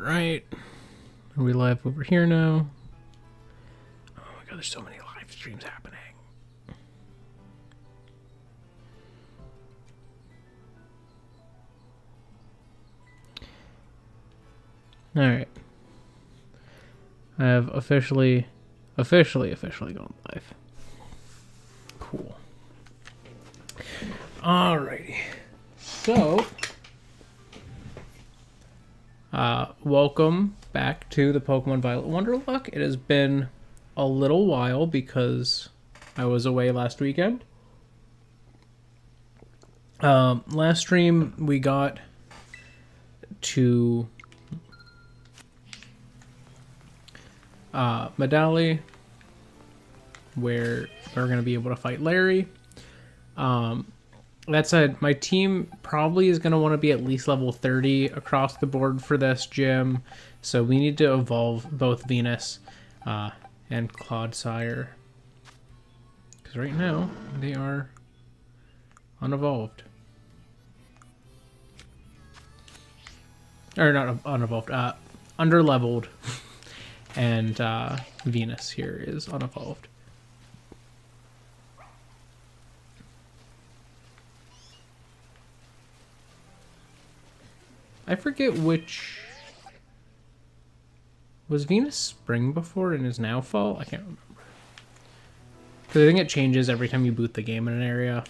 Right. Are we live over here now? Oh my god, there's so many live streams happening. Alright. I have officially gone live. Cool. Alrighty. So, welcome back to the Pokemon Violet Wonderlocke. It has been a little while because I was away last weekend. Last stream we got to MEDALI, where we're going to be able to fight Larry. That said, my team probably is going to want to be at least level 30 across the board for this gym, so we need to evolve both Venus and Clodsire, because right now they are unevolved. Or not unevolved, underleveled. And Venus here is unevolved. I forget which... Was Venus spring before and is now fall? I can't remember. Because I think it changes every time you boot the game in an area.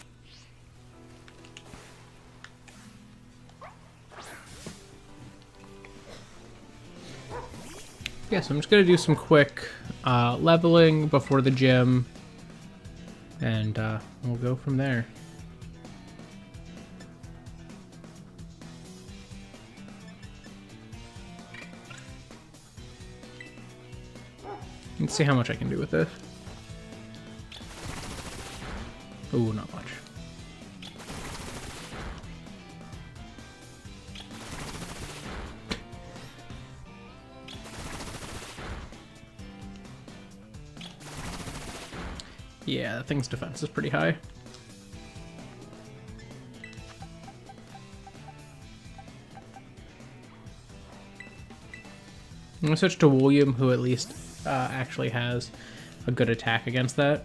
Yeah, so I'm just going to do some quick leveling before the gym, and we'll go from there. Let's see how much I can do with this. Ooh, not much. Yeah, that thing's defense is pretty high. I'm going to switch to William, who at least actually has a good attack against that.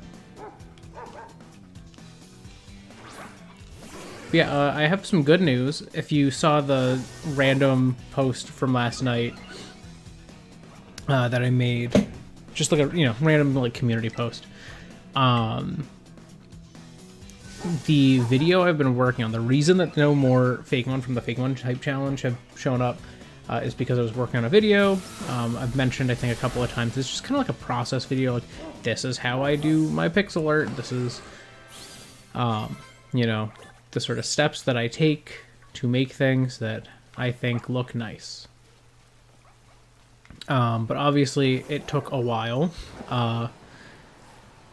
But yeah, I have some good news. If you saw the random post from last night that I made, just like a random like community post. The video I've been working on, the reason that no more Fakemon from the Fakemon type challenge have shown up is because I was working on a video. I've mentioned, I think, a couple of times, it's just kind of like a process video. Like, this is how I do my pixel art. This is, the sort of steps that I take to make things that I think look nice. But obviously it took a while.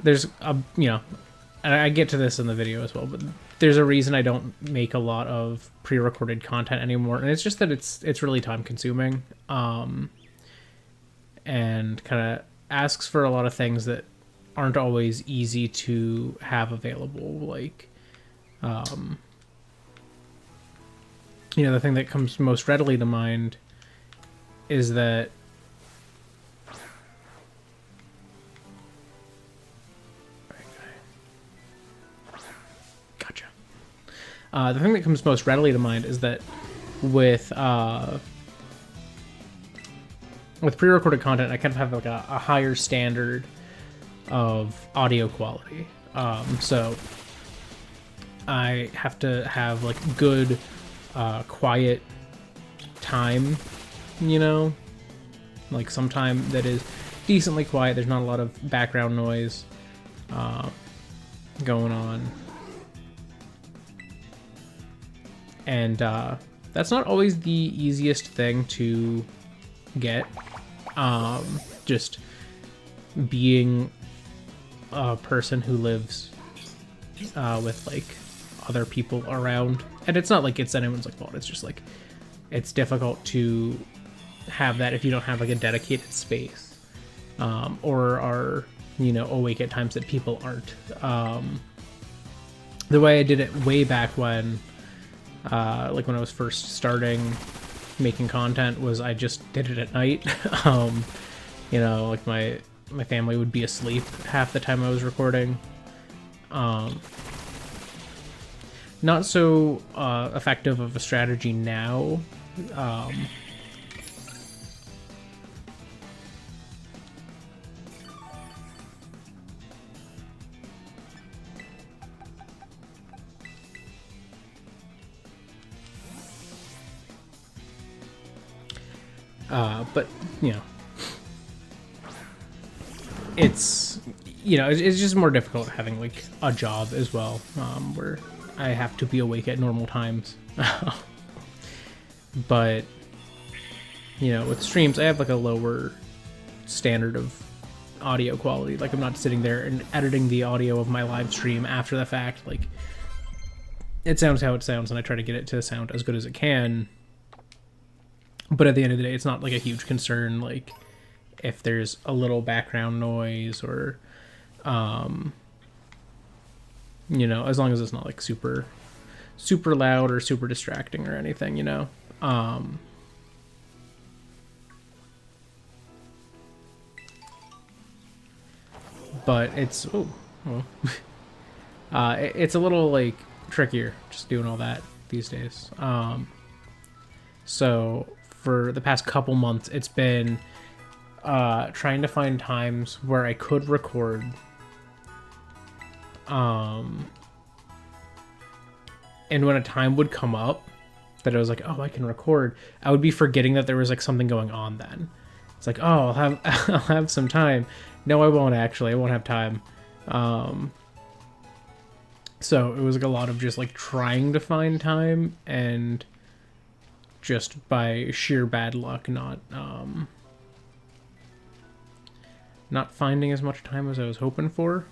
There's a, and I get to this in the video as well, but there's a reason I don't make a lot of pre-recorded content anymore, and it's just that it's really time consuming, and kind of asks for a lot of things that aren't always easy to have available. Like, the thing that comes most readily to mind is that the thing that comes most readily to mind is that with pre-recorded content, I kind of have like a higher standard of audio quality. So I have to have like good, quiet time, like some time that is decently quiet. There's not a lot of background noise going on. And that's not always the easiest thing to get. Just being a person who lives with like other people around. And it's not like it's anyone's like fault. It's just like it's difficult to have that if you don't have like a dedicated space, or are awake at times that people aren't. The way I did it way back when. Like when I was first starting making content was I just did it at night. You know, like my family would be asleep half the time I was recording. Not so effective of a strategy now. But, you know, it's just more difficult having, like, a job as well, where I have to be awake at normal times. But, you know, with streams, I have, like, a lower standard of audio quality. Like, I'm not sitting there and editing the audio of my live stream after the fact. Like, it sounds how it sounds, and I try to get it to sound as good as it can. But at the end of the day, it's not like a huge concern, like if there's a little background noise or, you know, as long as it's not like super loud or super distracting or anything, you know. But it's, it's a little like trickier just doing all that these days. So for the past couple months, it's been trying to find times where I could record. And when a time would come up that I was like, oh, I can record, I would be forgetting that there was like something going on then. It's like, oh, I'll have some time. No, I won't actually. I won't have time. So it was like a lot of just like trying to find time, and just by sheer bad luck, not finding as much time as I was hoping for.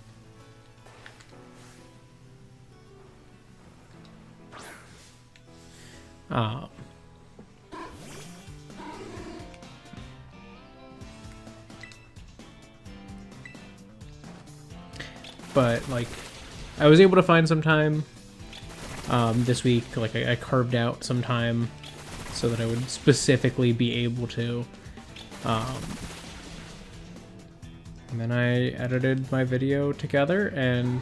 But like, I was able to find some time this week. Like I carved out some time so that I would specifically be able to. And then I edited my video together, and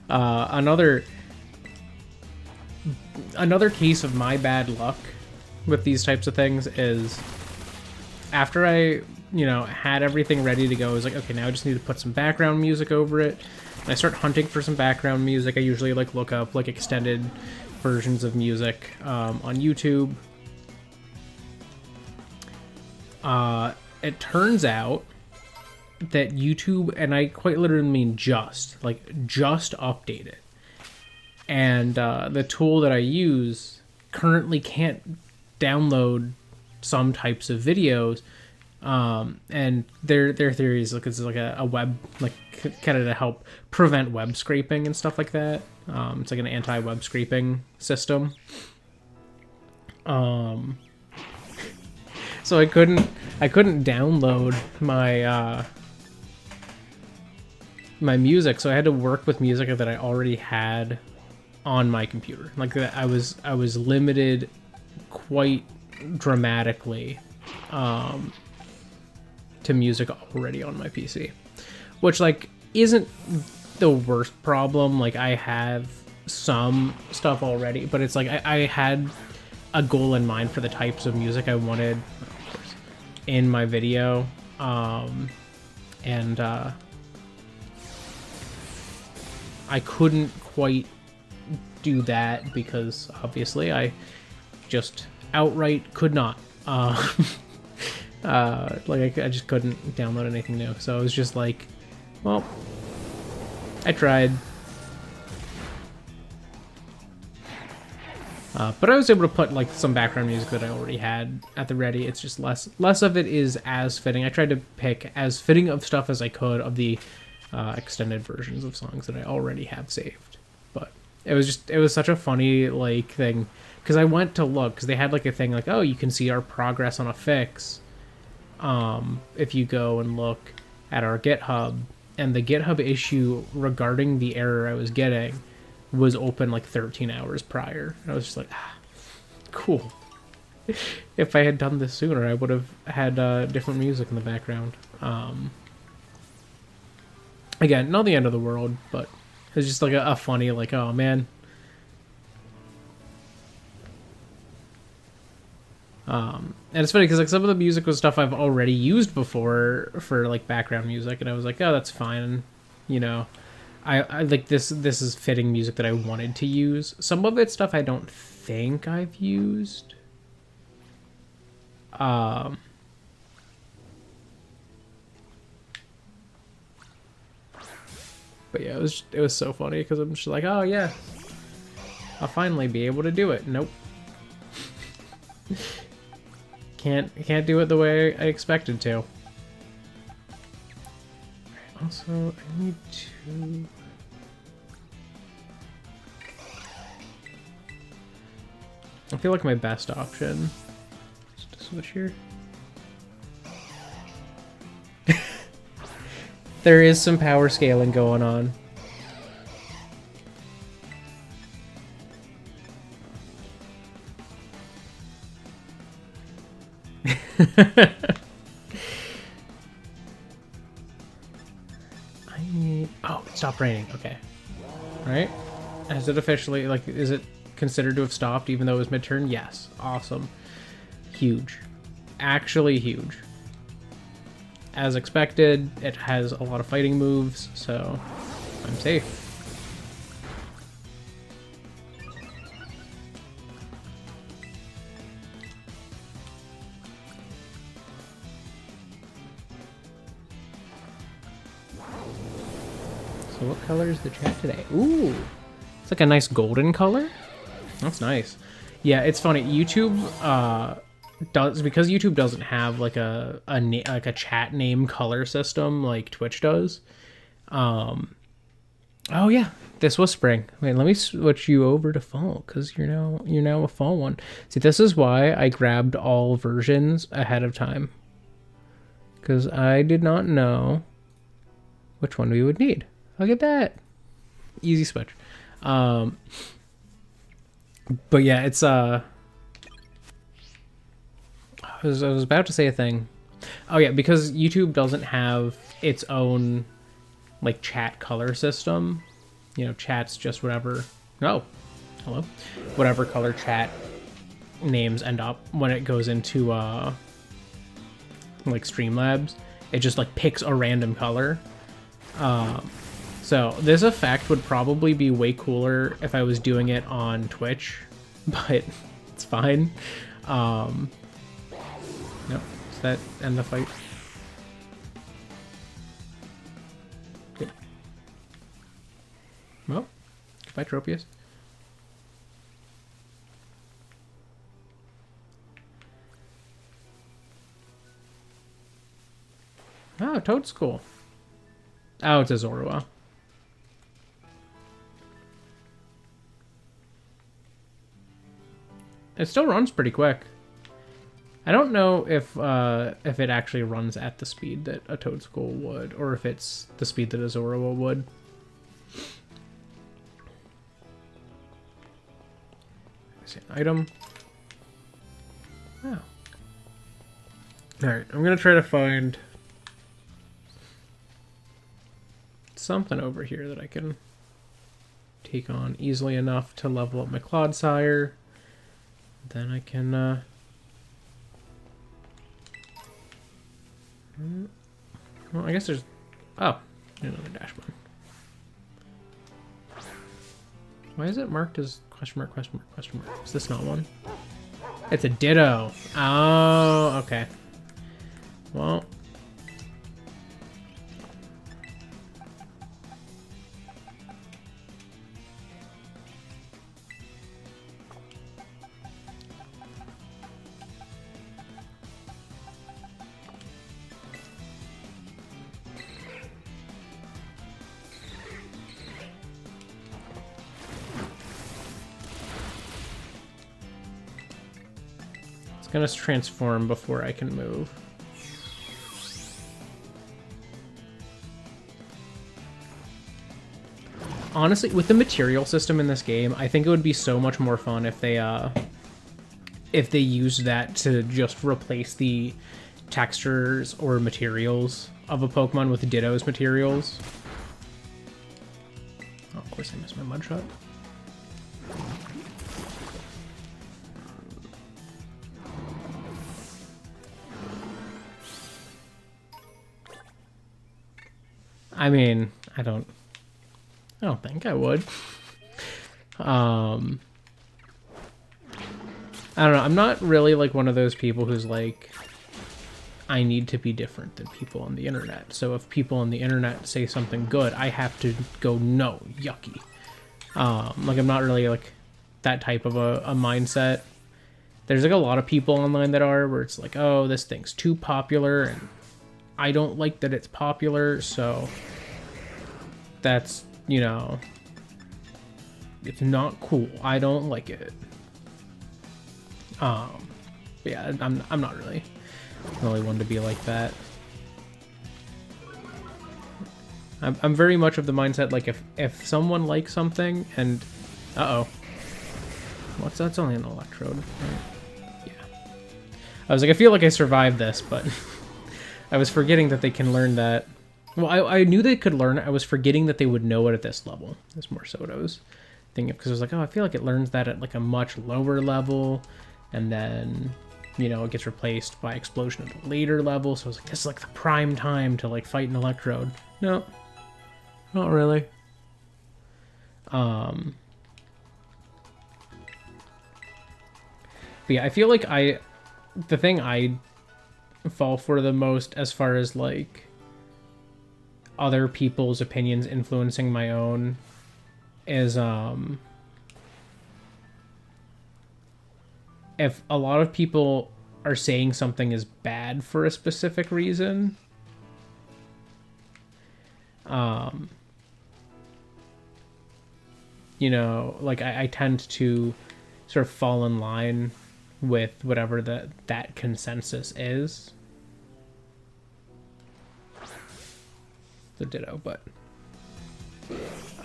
another case of my bad luck with these types of things is after I, you know, had everything ready to go, I was like, okay, now I just need to put some background music over it. And I start hunting for some background music. I usually like look up like extended versions of music on YouTube. It turns out that YouTube, and I quite literally mean just updated. And the tool that I use currently can't download some types of videos. And their theory is like it's like a web, like kind of to help prevent web scraping and stuff like that. It's like an anti-web scraping system. So I couldn't download my my music, so I had to work with music that I already had on my computer. Like I was limited quite dramatically to music already on my PC, which like isn't the worst problem. Like I have some stuff already, but it's like I had a goal in mind for the types of music I wanted, of course, in my video, and I couldn't quite do that because obviously I just outright could not. Like I just couldn't download anything new, so I was just like, well, I tried. But I was able to put like some background music that I already had at the ready. It's just less of it is as fitting. I tried to pick as fitting of stuff as I could of the extended versions of songs that I already have saved. But it was such a funny like thing, because I went to look, because they had like a thing like, oh, you can see our progress on a fix if you go and look at our GitHub, and the GitHub issue regarding the error I was getting was open like 13 hours prior. And I was just like, cool. if I had done this sooner, I would have had different music in the background. Again, not the end of the world, but it's just like a funny, like, oh man. And it's funny because like some of the music was stuff I've already used before for like background music, and I was like, oh, that's fine, you know. I like this is fitting music that I wanted to use. Some of it's stuff I don't think I've used. But yeah, it was so funny because I'm just like, oh yeah, I'll finally be able to do it. Nope. Can't do it the way I expected to. Also, I need to... I feel like my best option is to switch here. There is some power scaling going on. Oh, it stopped raining. Okay. Alright. Has it officially, like, is it considered to have stopped even though it was mid-turn? Yes. Awesome. Huge. Actually huge. As expected, it has a lot of fighting moves, so I'm safe. So what color is the chat today? Ooh, it's like a nice golden color. That's nice. Yeah, it's funny. YouTube because YouTube doesn't have like a chat name color system like Twitch does. Oh yeah, this was spring. Wait, let me switch you over to fall because you're now a fall one. See, this is why I grabbed all versions ahead of time because I did not know which one we would need. Look at that. Easy switch. But yeah, it's I was about to say a thing. Oh yeah, because YouTube doesn't have its own like chat color system. You know, chat's just whatever. Oh, hello. Whatever color chat names end up when it goes into like Streamlabs. It just like picks a random color. So this effect would probably be way cooler if I was doing it on Twitch, but it's fine. Nope, does that end the fight? Good. Well, goodbye, Tropius. Oh, Toad School. Oh, it's a Zorua. It still runs pretty quick. I don't know if it actually runs at the speed that a Toad School would, or if it's the speed that a Zorua would. Let's see, an item. Oh. Alright, I'm gonna try to find something over here that I can take on easily enough to level up my Clodsire. Then I can well, I guess there's another dash button. Why is it marked as question mark, question mark, question mark? Is this not one? It's a Ditto. Oh, okay. Well, it's gonna transform before I can move. Honestly, with the material system in this game, I think it would be so much more fun if they if they used that to just replace the textures or materials of a Pokemon with Ditto's materials. Oh, of course I missed my mud shot. I mean, I don't think I would. I don't know. I'm not really like one of those people who's like, I need to be different than people on the internet. So if people on the internet say something good, I have to go, no, yucky. Like I'm not really like that type of a mindset. There's like a lot of people online that are, where it's like, oh, this thing's too popular and I don't like that it's popular, so that's, you know, it's not cool. I don't like it. Yeah, I'm not really one to be like that. I'm very much of the mindset, like if someone likes something and that's only an electrode, right? Yeah. I was like, I feel like I survived this, but I was forgetting that they can learn that. Well, I knew they could learn it. I was forgetting that they would know it at this level. That's more so what I was thinking, because I was like, oh, I feel like it learns that at like a much lower level, and then, you know, it gets replaced by explosion at a later level. So I was like, this is like the prime time to like fight an electrode. No, not really. But yeah, I feel like the thing I fall for the most as far as like other people's opinions influencing my own is if a lot of people are saying something is bad for a specific reason, you know, like I tend to sort of fall in line with whatever that consensus is. The Ditto, but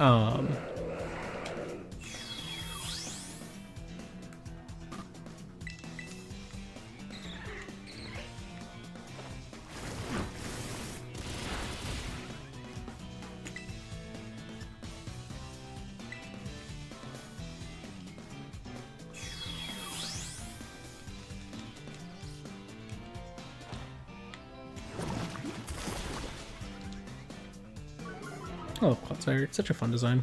oh, Cloudfire, it's such a fun design.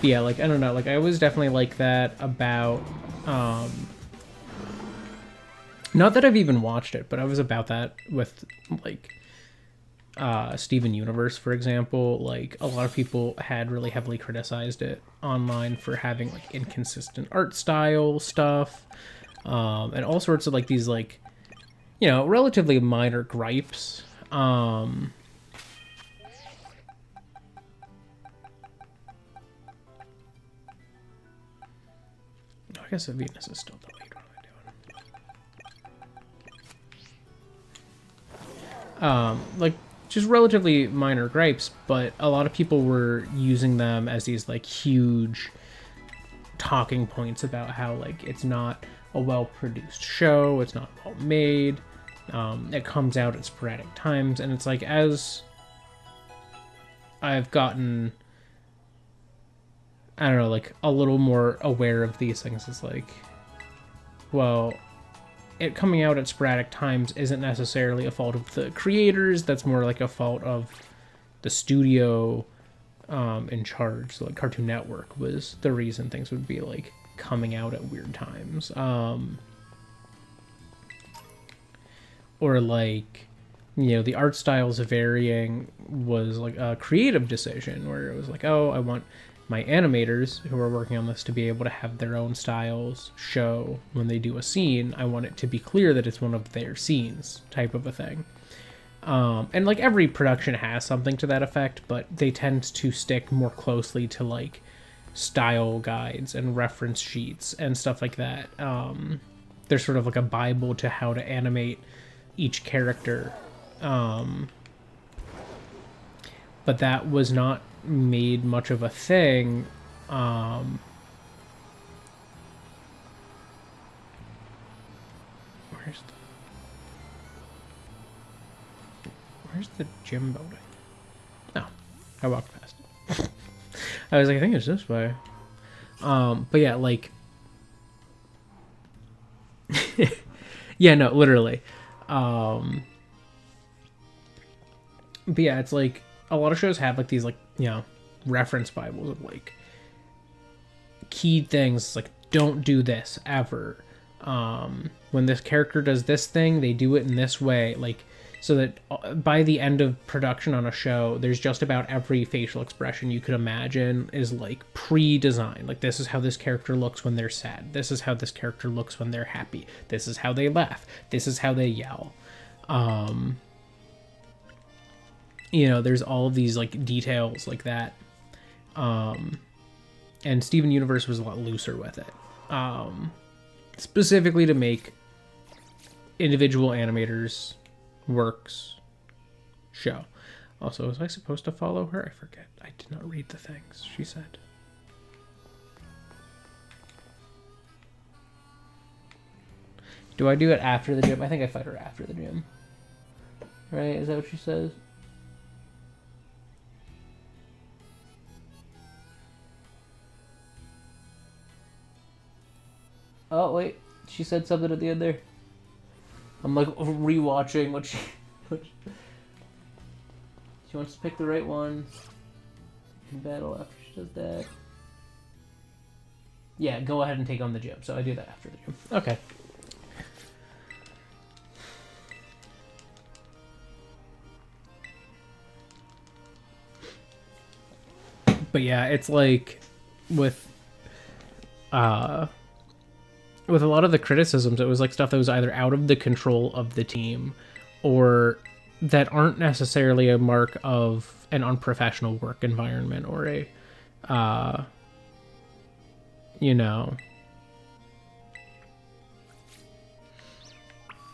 Yeah, like, I don't know, like, I was definitely like that about, not that I've even watched it, but I was about that with, like, Steven Universe, for example. Like, a lot of people had really heavily criticized it online for having, like, inconsistent art style stuff, and all sorts of, like, these, like, you know, relatively minor gripes. I guess Venus is still delayed. What am I doing? Like, just relatively minor gripes, but a lot of people were using them as these, like, huge talking points about how, like, it's not a well-produced show, it's not well made. It comes out at sporadic times, and it's like, as I've gotten, I don't know, like, a little more aware of these things, it's like, well, it coming out at sporadic times isn't necessarily a fault of the creators, that's more like a fault of the studio in charge. So, like, Cartoon Network was the reason things would be, like, coming out at weird times. Or, like, you know, the art styles varying was, like, a creative decision where it was like, oh, I want my animators who are working on this to be able to have their own styles show when they do a scene. I want it to be clear that it's one of their scenes, type of a thing. And, like, every production has something to that effect, but they tend to stick more closely to, like, style guides and reference sheets and stuff like that. There's sort of like a Bible to how to animate each character, but that was not made much of a thing Where's the gym building? No, I walked past it. I was like, I think it's this way. But yeah, like, yeah, no, literally. But yeah, it's like a lot of shows have like these like, you know, reference Bibles of like key things like don't do this ever. When this character does this thing, they do it in this way, like so that by the end of production on a show, there's just about every facial expression you could imagine is like pre-designed. Like this is how this character looks when they're sad. This is how this character looks when they're happy. This is how they laugh. This is how they yell. You know, there's all of these like details like that. And Steven Universe was a lot looser with it. Specifically to make individual animators' works show. Also, was I supposed to follow her? I forget. I did not read the things she said. Do I do it after the gym? I think I fight her after the gym. Right? Is that what she says? Oh, wait. She said something at the end there. I'm like rewatching what she wants to pick the right one in battle after she does that. Yeah, go ahead and take on the gym. So I do that after the gym. Okay. But yeah, it's like with a lot of the criticisms, it was like stuff that was either out of the control of the team or that aren't necessarily a mark of an unprofessional work environment or a, you know,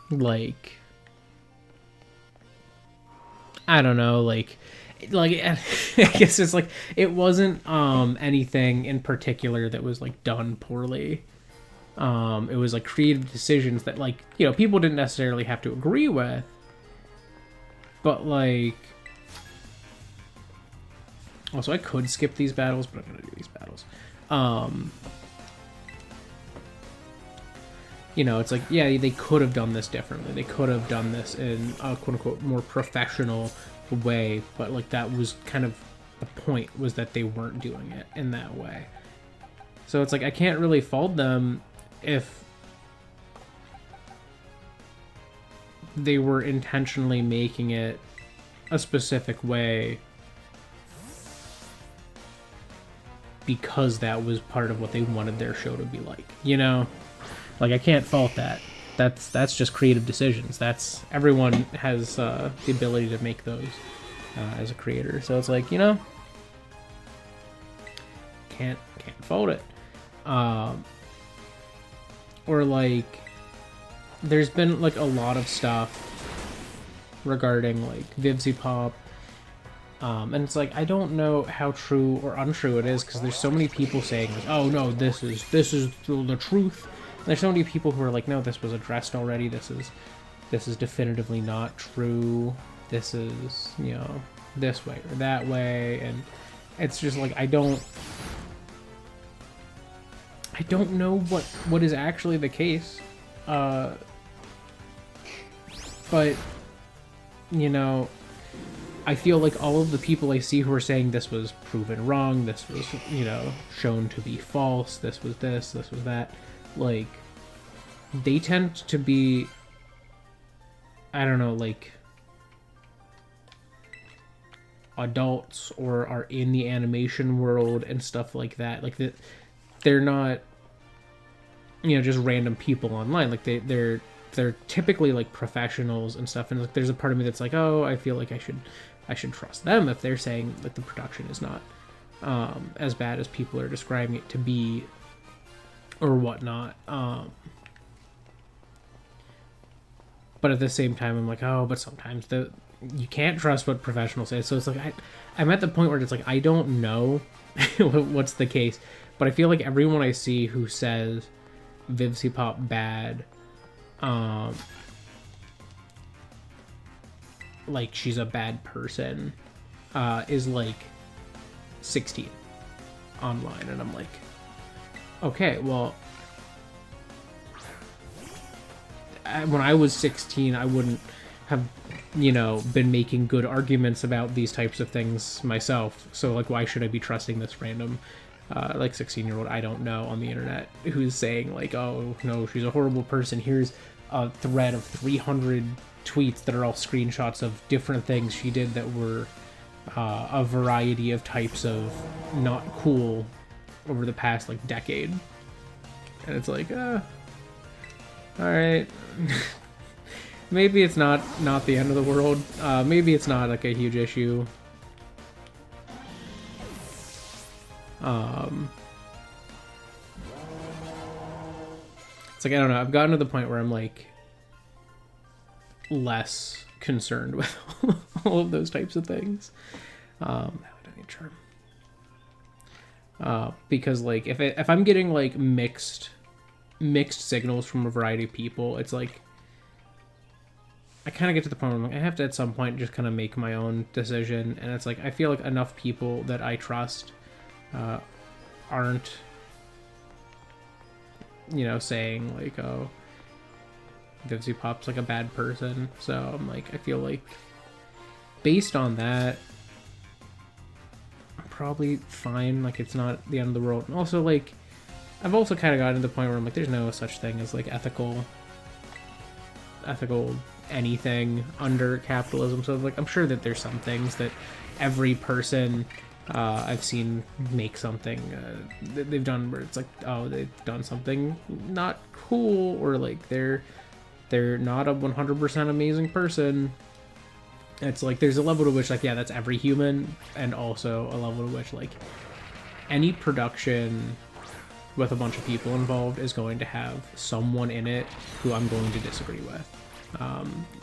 like, I don't know, like I guess it's like, it wasn't anything in particular that was like done poorly. It was like creative decisions that like, you know, people didn't necessarily have to agree with, but like, also I could skip these battles, but I'm gonna do these battles. You know, it's like, yeah, they could have done this differently. They could have done this in a quote unquote more professional way, but like that was kind of the point, was that they weren't doing it in that way. So it's like, I can't really fault them if they were intentionally making it a specific way because that was part of what they wanted their show to be like, you know? Like, I can't fault that. That's just creative decisions. That's, everyone has the ability to make those as a creator. So it's like, you know, can't fault it. Or like, there's been like a lot of stuff regarding like VivziePop, and it's like, I don't know how true or untrue it is, because there's so many people saying like, oh no, this is the truth. And there's so many people who are like, no, this was addressed already. This is definitively not true. This is, you know, this way or that way, and it's just like, I don't know what is actually the case, but, you know, I feel like all of the people I see who are saying this was proven wrong, this was, you know, shown to be false, this was this was that, like, they tend to be, I don't know, like, adults or are in the animation world and stuff like that. Like, that they're not, you know, just random people online. Like, they're typically like professionals and stuff, and like, there's a part of me that's like, oh, I feel like I should trust them if they're saying that the production is not as bad as people are describing it to be or whatnot. But at the same time, I'm like, oh, but sometimes you can't trust what professionals say. So it's like, I'm at the point where it's like, I don't know what's the case, but I feel like everyone I see who says VivziePop bad, like she's a bad person, is like 16 online, and I'm like, okay, well, when I was 16, I wouldn't have, you know, been making good arguments about these types of things myself. So, like, why should I be trusting this random, like, 16-year-old I don't know on the internet who's saying, like, oh, no, she's a horrible person. Here's a thread of 300 tweets that are all screenshots of different things she did that were a variety of types of not cool over the past, like, decade. And it's like, all right. Maybe it's not the end of the world. Maybe it's not like a huge issue. It's like, I don't know. I've gotten to the point where I'm like less concerned with all of those types of things. I don't need charm. Because like if I'm getting like mixed signals from a variety of people, it's like I kind of get to the point where I'm like, I have to at some point just kind of make my own decision. And it's like, I feel like enough people that I trust aren't, you know, saying like, oh, Vivzy Pop's like a bad person. So I'm like, I feel like based on that, I'm probably fine. Like, it's not the end of the world. And also, like, I've also kind of gotten to the point where I'm like, there's no such thing as like ethical anything under capitalism. So like, I'm sure that there's some things that every person I've seen make something that they've done where it's like, oh, they've done something not cool, or like they're not a 100% amazing person. It's like there's a level to which like, yeah, that's every human, and also a level to which like any production with a bunch of people involved is going to have someone in it who I'm going to disagree with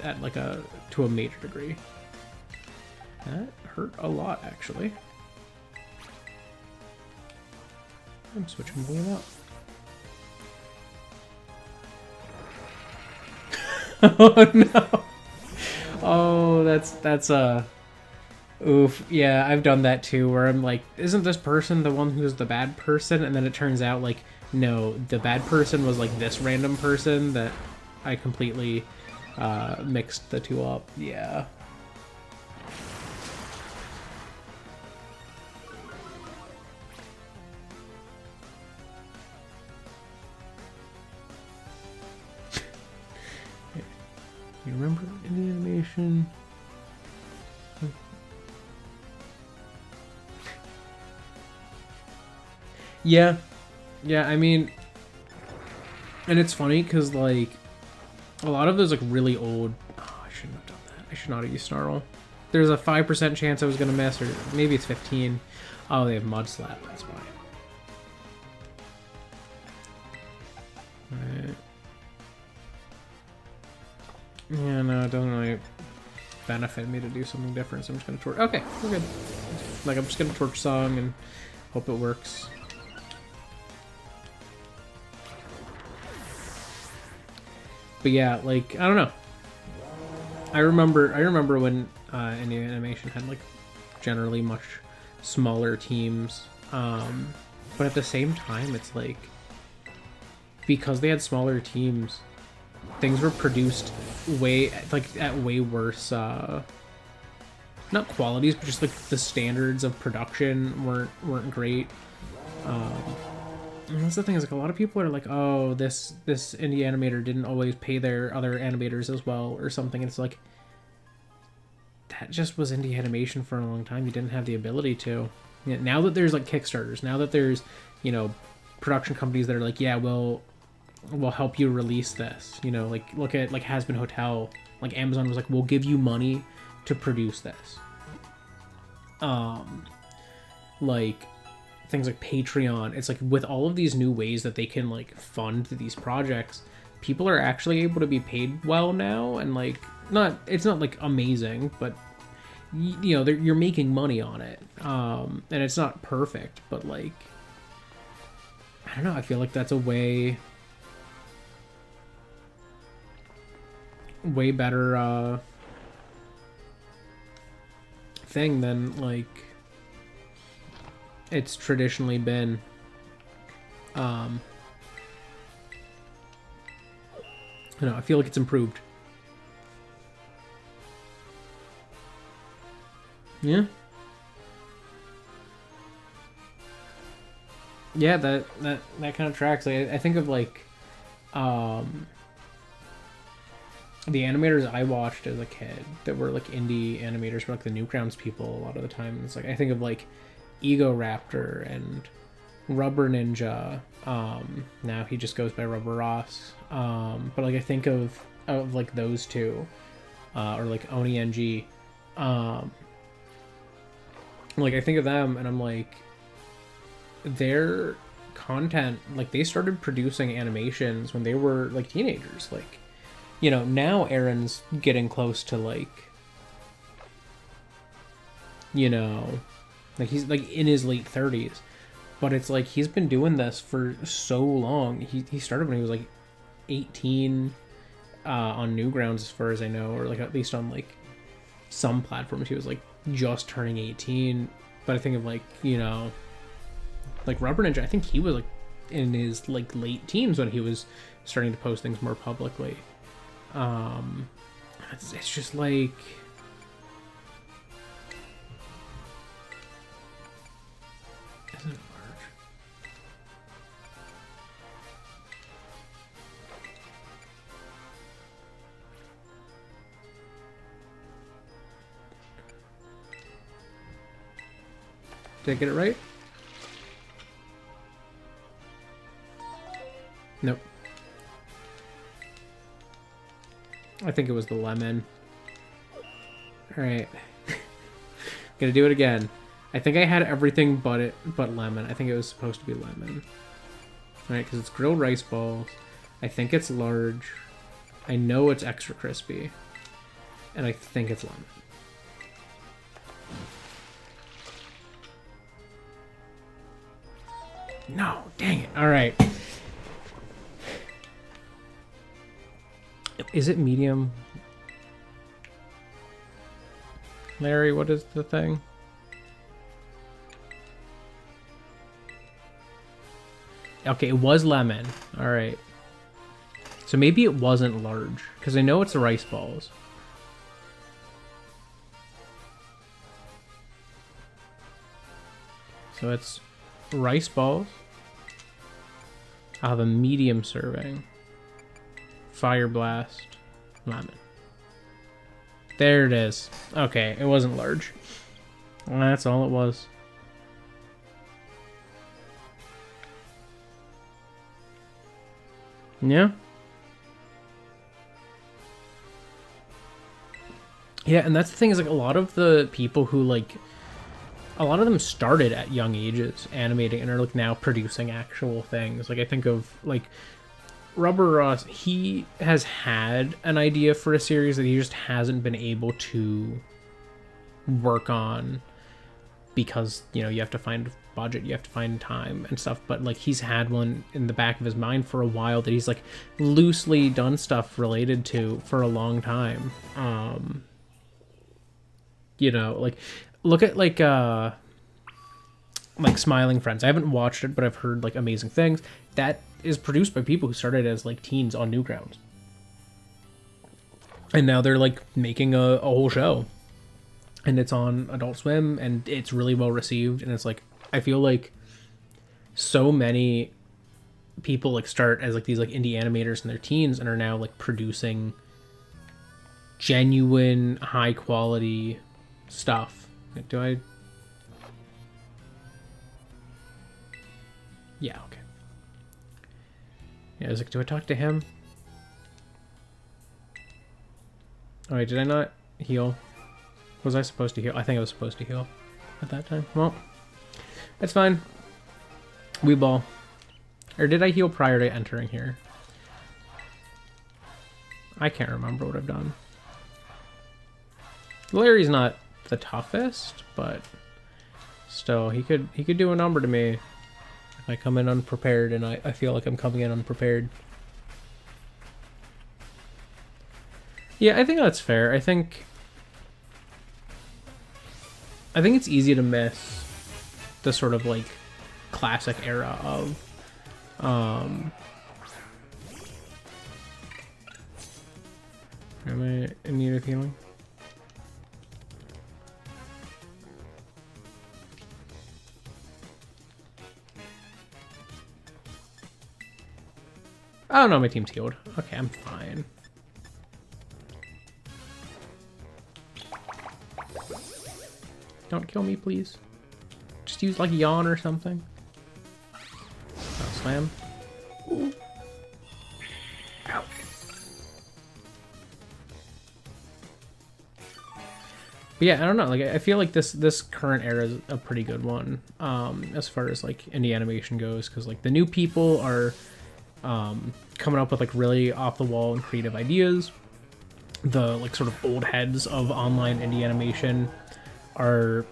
at like to a major degree. That hurt a lot, actually. I'm switching blue up. Oh no! Oh, that's oof. Yeah, I've done that too, where I'm like, isn't this person the one who's the bad person? And then it turns out like, no, the bad person was like this random person that I completely mixed the two up. Yeah. You remember in the animation? Yeah, I mean, and it's funny because like a lot of those like really old. Oh, I shouldn't have done that. I should not have used Snarl. There's a 5% chance I was gonna miss, or maybe it's 15. Oh, they have Mud Slap. That's why. Alright. Yeah, no, it doesn't really benefit me to do something different, so I'm just gonna torch. Okay, we're good. Like, I'm just gonna torch Song and hope it works. But yeah, like, I don't know. I remember when Indian Animation had like generally much smaller teams, but at the same time, it's like because they had smaller teams, things were produced at way worse not qualities, but just like the standards of production weren't great. And that's the thing, is like a lot of people are like, oh, this indie animator didn't always pay their other animators as well or something, and it's like, that just was indie animation for a long time. You didn't have the ability to. Now that there's like Kickstarters, now that there's, you know, production companies that are like, yeah, we'll help you release this, you know, like look at like Has Been Hotel, like Amazon was like, we'll give you money to produce this. Like things like Patreon, it's like with all of these new ways that they can like fund these projects, people are actually able to be paid well now, and like it's not like amazing, but you know, you're making money on it, and it's not perfect, but like, I don't know, I feel like that's a way way better thing than like it's traditionally been. I don't know, I feel like it's improved. Yeah. Yeah, that kind of tracks. Like, I think of like the animators I watched as a kid that were like indie animators for like the Newgrounds people a lot of the time. It's like I think of like Ego Raptor and Rubber Ninja. Now he just goes by Rubber Ross. But like I think of like those two, or like Oni NG. Like I think of them and I'm like, their content, like they started producing animations when they were like teenagers. Like, you know, now Aaron's getting close to like, you know, like he's like in his late 30s, but it's like he's been doing this for so long. He started when he was like 18 on Newgrounds as far as I know, or like at least on like some platforms he was like just turning 18. But I think of like, you know, like Rubber Ninja, I think he was like in his like late teens when he was starting to post things more publicly. It's just like, isn't it large? Did I get it right? Nope. I think it was the lemon. Alright. Gonna do it again. I think I had everything but lemon. I think it was supposed to be lemon. Alright, because it's grilled rice balls. I think it's large. I know it's extra crispy. And I think it's lemon. No, dang it. Alright. Is it medium? Larry, what is the thing? Okay, it was lemon. Alright. So maybe it wasn't large, because I know it's the rice balls. So it's rice balls. I'll have a medium serving. Fire Blast, lemon. There it is. Okay, it wasn't large. That's all it was. Yeah. Yeah, and that's the thing is like a lot of the people who like, a lot of them started at young ages animating and are like now producing actual things. Like I think of like Rubber Ross, he has had an idea for a series that he just hasn't been able to work on because, you know, you have to find budget, you have to find time and stuff, but like he's had one in the back of his mind for a while that he's like loosely done stuff related to for a long time. You know, like look at like Smiling Friends. I haven't watched it, but I've heard like amazing things. That is produced by people who started as like teens on Newgrounds, and now they're like making a whole show, and it's on Adult Swim, and it's really well received. And it's like I feel like so many people like start as like these like indie animators in their teens and are now like producing genuine high quality stuff. Do I? Yeah, okay. Yeah, I was like, do I talk to him? Alright, did I not heal? Was I supposed to heal? I think I was supposed to heal at that time. Well, that's fine. We ball. Or did I heal prior to entering here? I can't remember what I've done. Larry's not the toughest, but still, he could do a number to me. I come in unprepared, and I feel like I'm coming in unprepared. Yeah, I think that's fair. I think it's easy to miss the sort of like classic era of am I in need of healing? Oh no, my team's healed. Okay, I'm fine. Don't kill me, please. Just use like yawn or something. Oh, slam. Ooh. Ow. But yeah, I don't know. Like, I feel like this current era is a pretty good one, as far as like indie animation goes, because like the new people are coming up with like really off the wall and creative ideas. The like sort of old heads of online indie animation are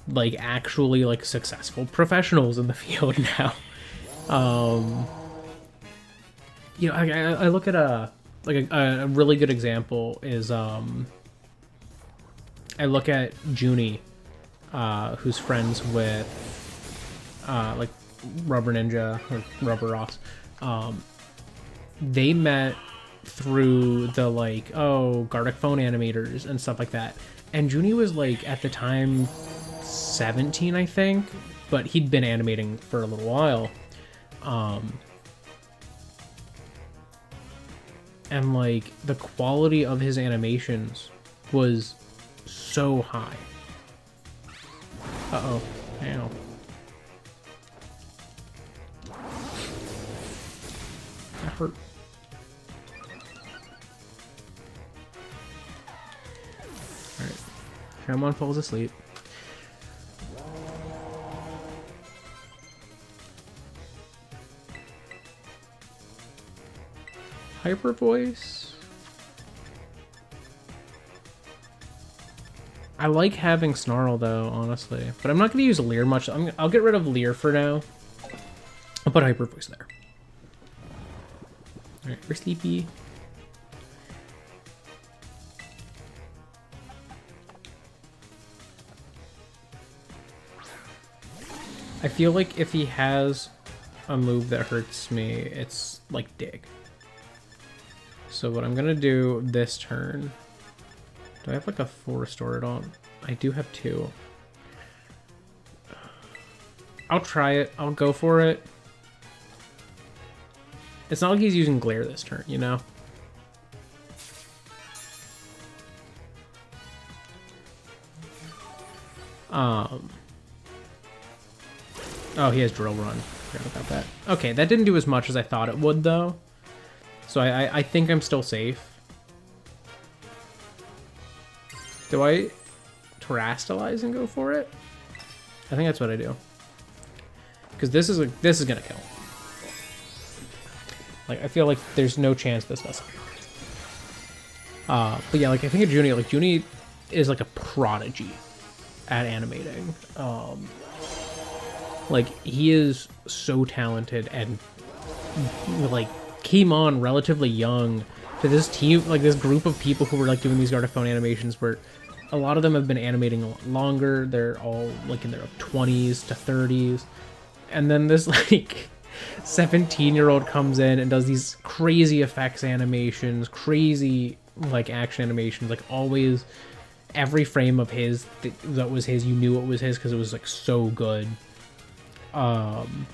like actually like successful professionals in the field now. You know, I look at a really good example is I look at Junie, who's friends with like Rubber Ninja or Rubber Ross. They met through the like Gartic phone animators and stuff like that. And Junie was like at the time 17, I think, but he'd been animating for a little while. And like the quality of his animations was so high. Uh-oh. Ow. That hurt. Alright. Shamon falls asleep. Hyper voice. I like having Snarl though, honestly, but I'm not going to use Leer much. I'll get rid of Leer for now. I'll put hyper voice there. All right, we're sleepy. I feel like if he has a move that hurts me, it's like Dig. So what I'm gonna do this turn, do I have like a full restore at all? I do have 2. I'll try it. I'll go for it. It's not like he's using Glare this turn, you know? Oh, he has Drill Run. Forgot about that. Okay, that didn't do as much as I thought it would, though. So I think I'm still safe. Do I Terastalize and go for it? I think that's what I do. Because this is gonna kill. Like, I feel like there's no chance this doesn't. But yeah, like I think of Junie, like Junie is like a prodigy at animating. Like he is so talented and like came on relatively young to this team, like this group of people who were like doing these Gartic phone animations where a lot of them have been animating a lot longer. They're all like in their 20s to 30s. And then this like 17-year-old comes in and does these crazy effects animations, crazy like action animations, like always every frame of his that was his, you knew it was his because it was like so good. And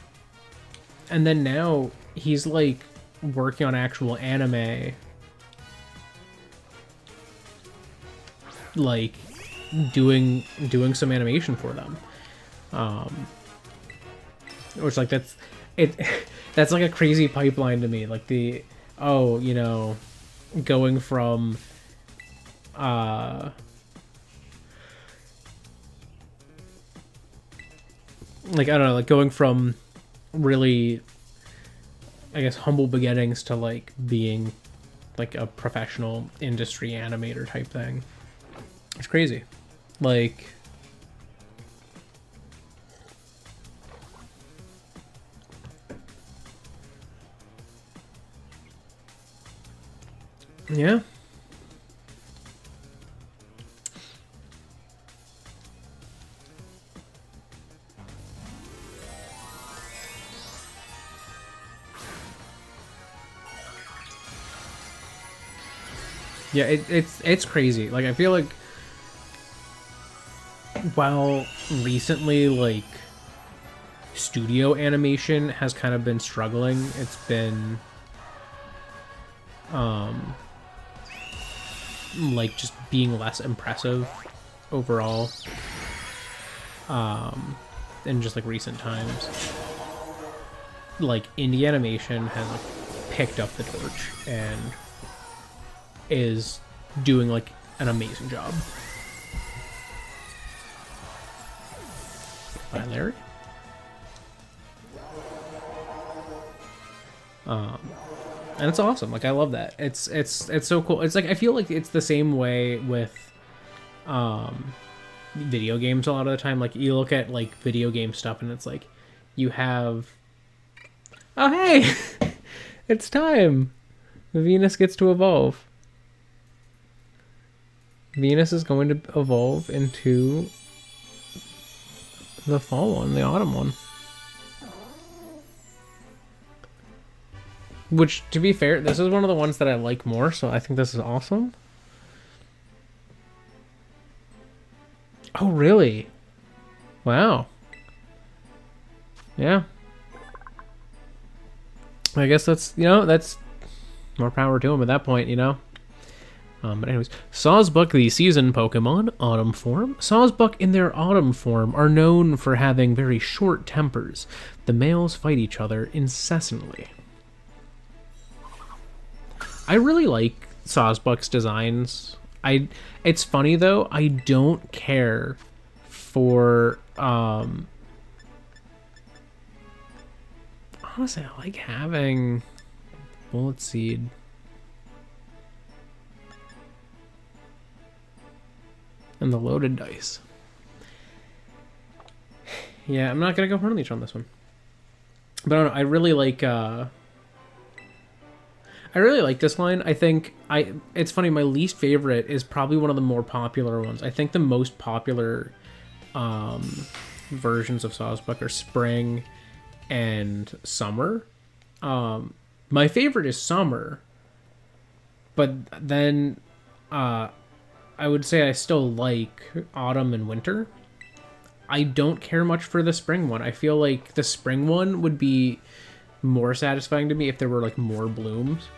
then now he's like working on actual anime, like doing some animation for them, which like that's like a crazy pipeline to me. Like the you know, going from like I don't know, like going from really, I guess, humble beginnings to like being like a professional industry animator type thing. It's crazy. Like yeah. Yeah, it's crazy. Like I feel like while recently like studio animation has kind of been struggling, it's been like just being less impressive overall in just like recent times. Like indie animation has like picked up the torch and is doing like an amazing job. Bye, Larry. And it's awesome. Like I love that. It's so cool. It's like I feel like it's the same way with video games a lot of the time. Like you look at like video game stuff and it's like you have, oh hey, it's time. Venus gets to evolve. Venus is going to evolve into the fall one, the autumn one. Which, to be fair, this is one of the ones that I like more, so I think this is awesome. Oh, really? Wow. Yeah. I guess that's, you know, that's more power to him at that point, you know? But anyways, Sawsbuck, the season Pokemon, autumn form. Sawsbuck in their autumn form are known for having very short tempers. The males fight each other incessantly. I really like Sawsbuck's designs. It's funny though, I don't care for honestly, I like having Bullet Seed. And the loaded dice. Yeah, I'm not gonna go Hornleech on this one. But I don't know, I really like this line. I think it's funny, my least favorite is probably one of the more popular ones. I think the most popular versions of Sawsbuck are Spring and Summer. My favorite is Summer, but then I would say I still like Autumn and Winter. I don't care much for the Spring one. I feel like the Spring one would be more satisfying to me if there were like more blooms.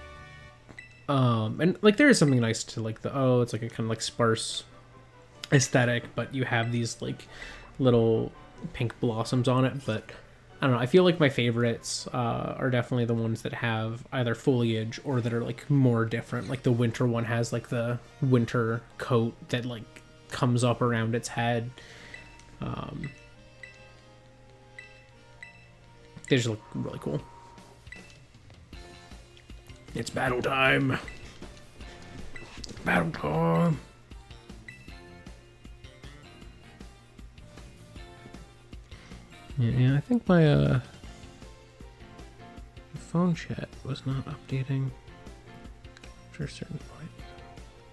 And like there is something nice to like it's like a kind of like sparse aesthetic, but you have these like little pink blossoms on it. But I don't know, I feel like my favorites are definitely the ones that have either foliage or that are like more different. Like the winter one has like the winter coat that like comes up around its head. They just look really cool. It's battle time. Battle time. Yeah, I think my phone chat was not updating after a certain point.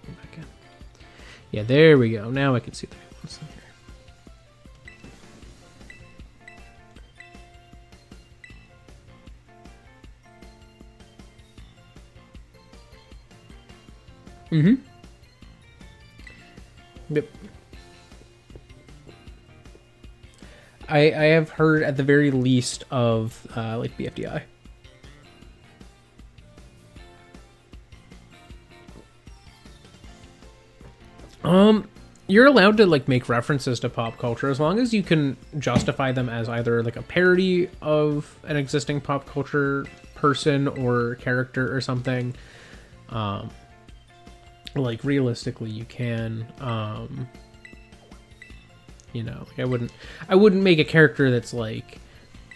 Go back in. Yeah, there we go. Now I can see the ones in here. Mm-hmm. Yep. I have heard at the very least of like BFDI. You're allowed to like make references to pop culture as long as you can justify them as either like a parody of an existing pop culture person or character or something. Like realistically you can you know, like I wouldn't make a character that's like,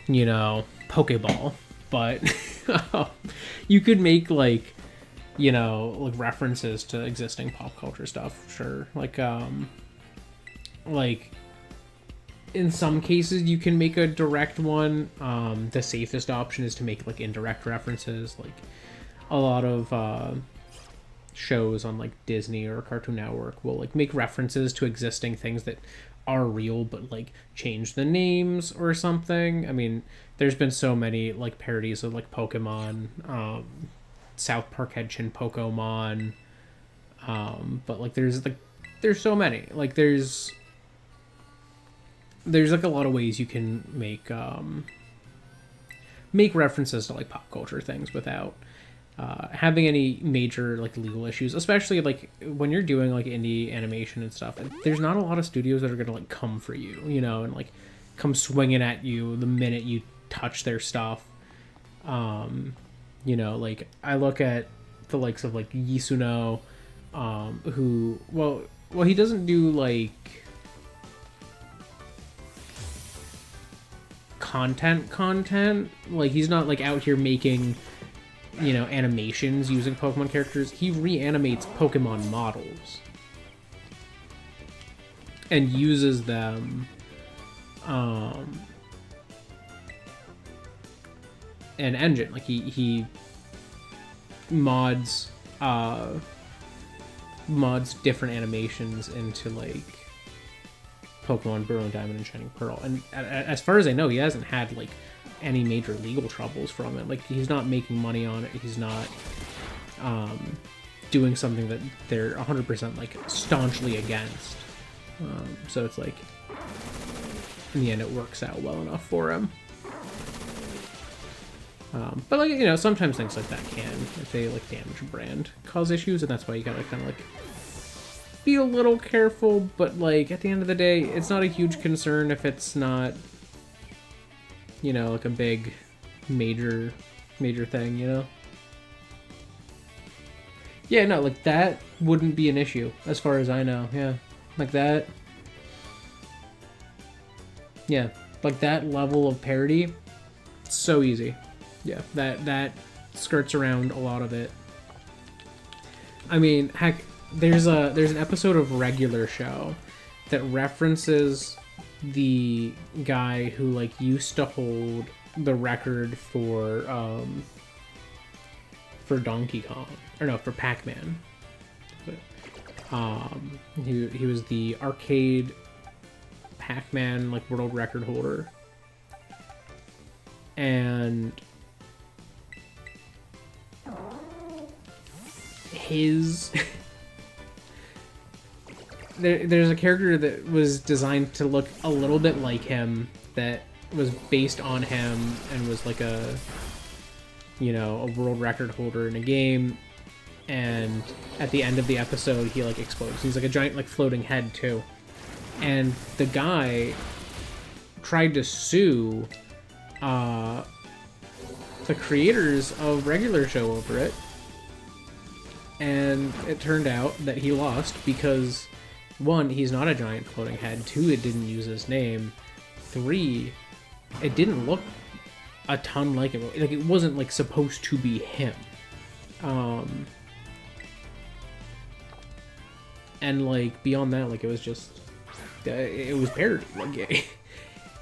you know, Pokeball, but you could make like, you know, like references to existing pop culture stuff, sure. Like in some cases you can make a direct one. The safest option is to make like indirect references. Like a lot of shows on like Disney or Cartoon Network will like make references to existing things that are real but like change the names or something. I mean, there's been so many like parodies of like Pokemon. South Park had Chin Pokemon. But like there's so many. Like there's like a lot of ways you can make references to like pop culture things without having any major like legal issues, especially like when you're doing like indie animation and stuff. And there's not a lot of studios that are gonna like come for you, you know, and like come swinging at you the minute you touch their stuff. You know, like I look at the likes of like Yisuno, who well he doesn't do like content, like he's not like out here making, you know, animations using Pokemon characters. He reanimates Pokemon models and uses them an engine. Like he mods different animations into like Pokemon Brilliant Diamond and Shining Pearl, and as far as I know, he hasn't had like any major legal troubles from it. Like he's not making money on it. He's not doing something that they're 100% like staunchly against. So it's like in the end, it works out well enough for him. But like, you know, sometimes things like that can, if they like damage a brand, cause issues, and that's why you gotta kind of like be a little careful. But like at the end of the day, it's not a huge concern if it's not, you know, like a big major thing, you know. Yeah, no, like that wouldn't be an issue as far as I know. Yeah, like that. Yeah, like that level of parody, so easy. Yeah, that skirts around a lot of it. I mean, heck, there's an episode of Regular Show that references the guy who like used to hold the record for Donkey Kong, or no, for Pac-Man. He was the arcade Pac-Man like world record holder, and his there's a character that was designed to look a little bit like him, that was based on him, and was like a, you know, a world record holder in a game. And at the end of the episode, he like explodes. He's like a giant like floating head too. And the guy tried to sue the creators of Regular Show over it. And it turned out that he lost because, 1, he's not a giant floating head. 2, it didn't use his name. 3, it didn't look a ton like him. Like, it wasn't like supposed to be him. And like beyond that, like it was just, it was parody. Like,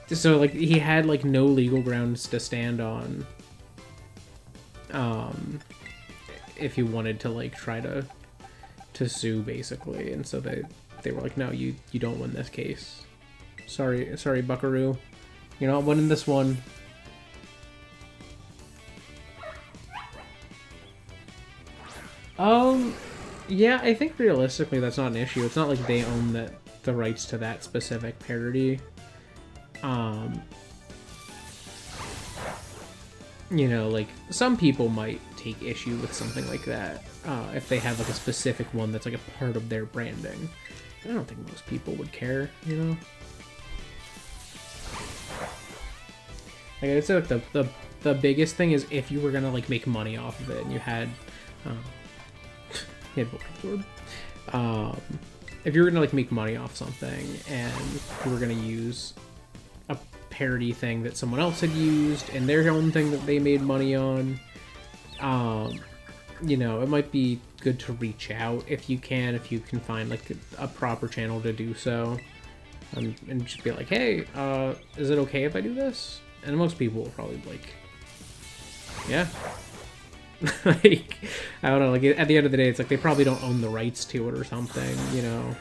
so like he had like no legal grounds to stand on. If he wanted to like try to sue, basically. And so they were like, no, you don't win this case. Sorry, Buckaroo, you're not winning this one. Yeah, I think realistically that's not an issue. It's not like they own the rights to that specific parody. You know, like some people might take issue with something like that if they have like a specific one that's like a part of their branding. I don't think most people would care, you know. Like I'd say like the biggest thing is if you were gonna like make money off of it and you had if you were gonna like make money off something and you were gonna use a parody thing that someone else had used and their own thing that they made money on, you know, it might be good to reach out if you can find like a proper channel to do so, and just be like, hey, is it okay if I do this? And most people will probably be like, yeah. Like, I don't know, like at the end of the day, it's like they probably don't own the rights to it or something, you know.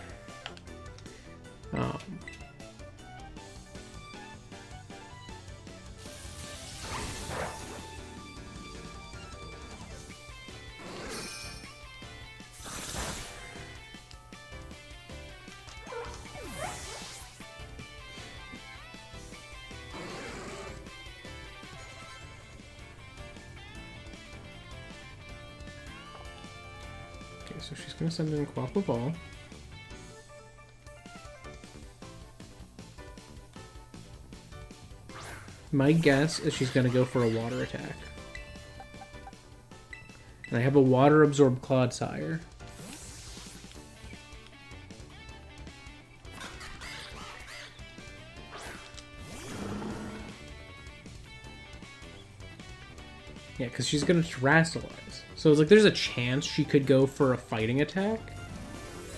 so she's gonna send in Quaffle Ball. My guess is she's gonna go for a water attack. And I have a water absorbed Clodsire. Yeah, because she's gonna terastallize. So it's like there's a chance she could go for a fighting attack,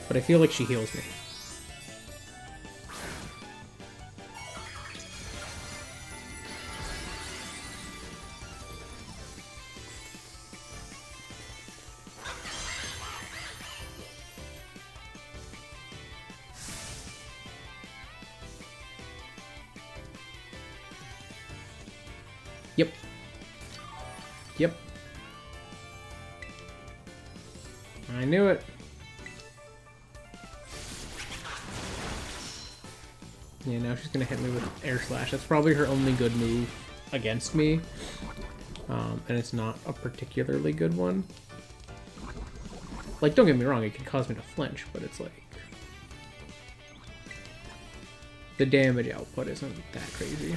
but I feel like she heals me. Yep. Yep. I knew it. Yeah, now she's gonna hit me with Air Slash. That's probably her only good move against me. And it's not a particularly good one. Like, don't get me wrong, it can cause me to flinch, but it's like... the damage output isn't that crazy.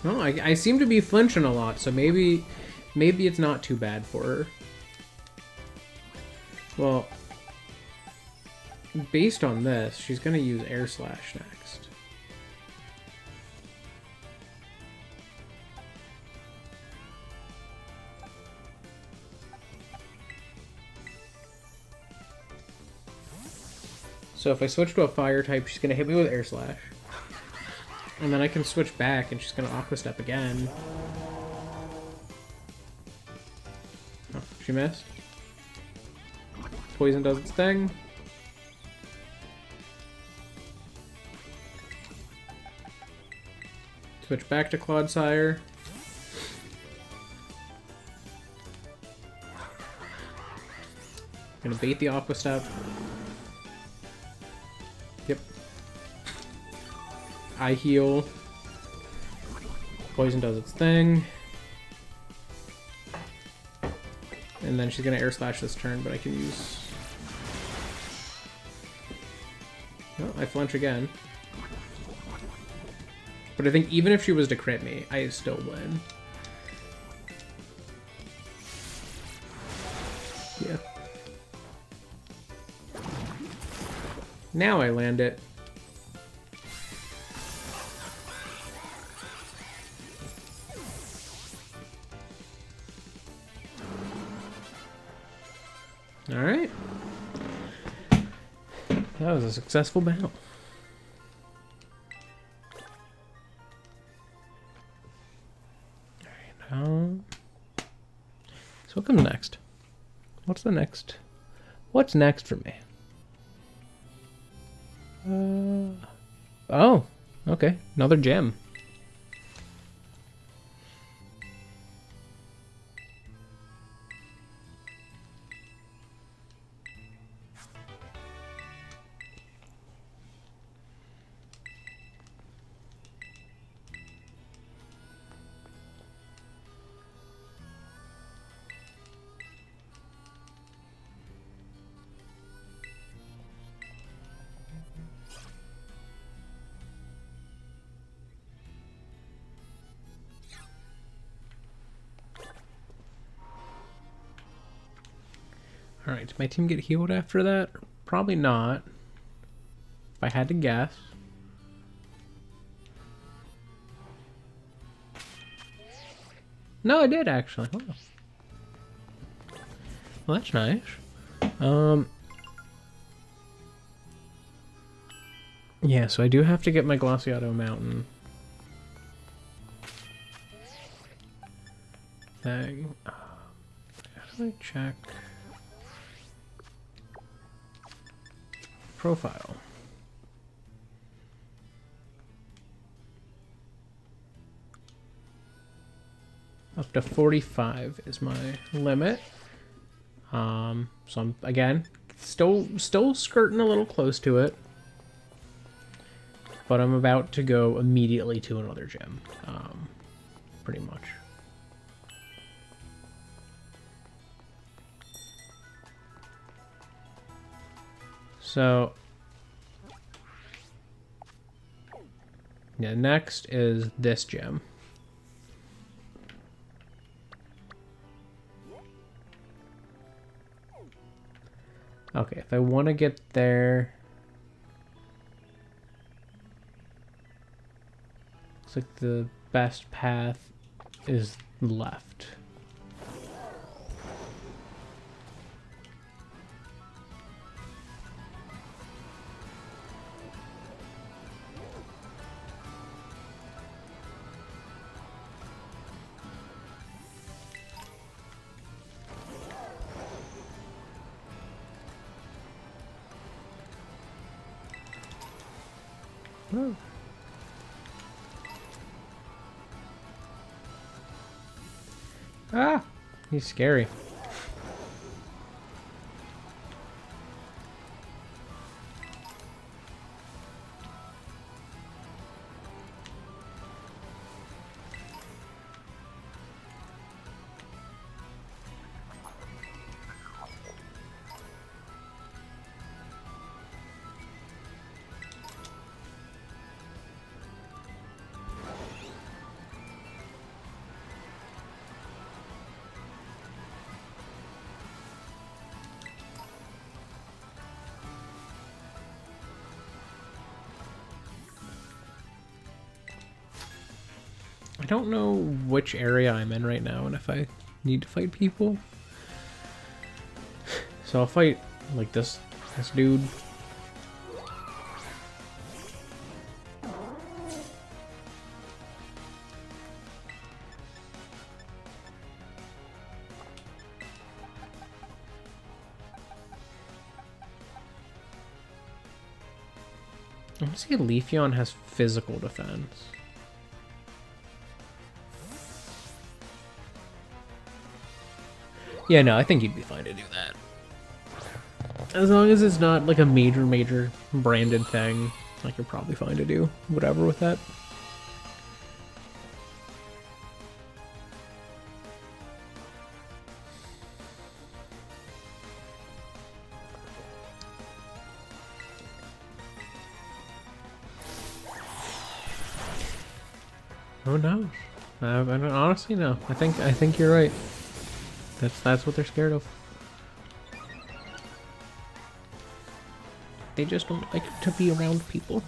No, I seem to be flinching a lot, so maybe it's not too bad for her. Well, based on this, she's gonna use Air Slash next. So if I switch to a fire type, she's gonna hit me with Air Slash. And then I can switch back and she's gonna Aqua Step again. Oh, she missed. Poison does its thing. Switch back to Clodsire. Gonna bait the Aqua Step. Yep. I heal. Poison does its thing. And then she's gonna Air Slash this turn, but I can use... Oh, I flinch again. But I think even if she was to crit me, I still win. Yeah. Now I land it. Alright. That was a successful battle. Alright, so what comes next? What's the next? What's next for me? Oh, okay. Another gem. Alright, did my team get healed after that? Probably not. If I had to guess. No, I did actually. Oh. Well, that's nice. Yeah, so I do have to get my Glaciato Mountain thing. How do I check profile? Up to 45 is my limit. So I'm, again, still skirting a little close to it. But I'm about to go immediately to another gym, pretty much. So, yeah, next is this gym. Okay, if I want to get there... Looks like the best path is left. Oh. Ah, he's scary. I don't know which area I'm in right now and if I need to fight people. So I'll fight like this dude. I want to see if Leafeon has physical defense. Yeah, no, I think you'd be fine to do that. As long as it's not like a major branded thing, like you're probably fine to do whatever with that. Who knows? I don't, honestly, no. I think you're right. That's what they're scared of. They just don't like to be around people.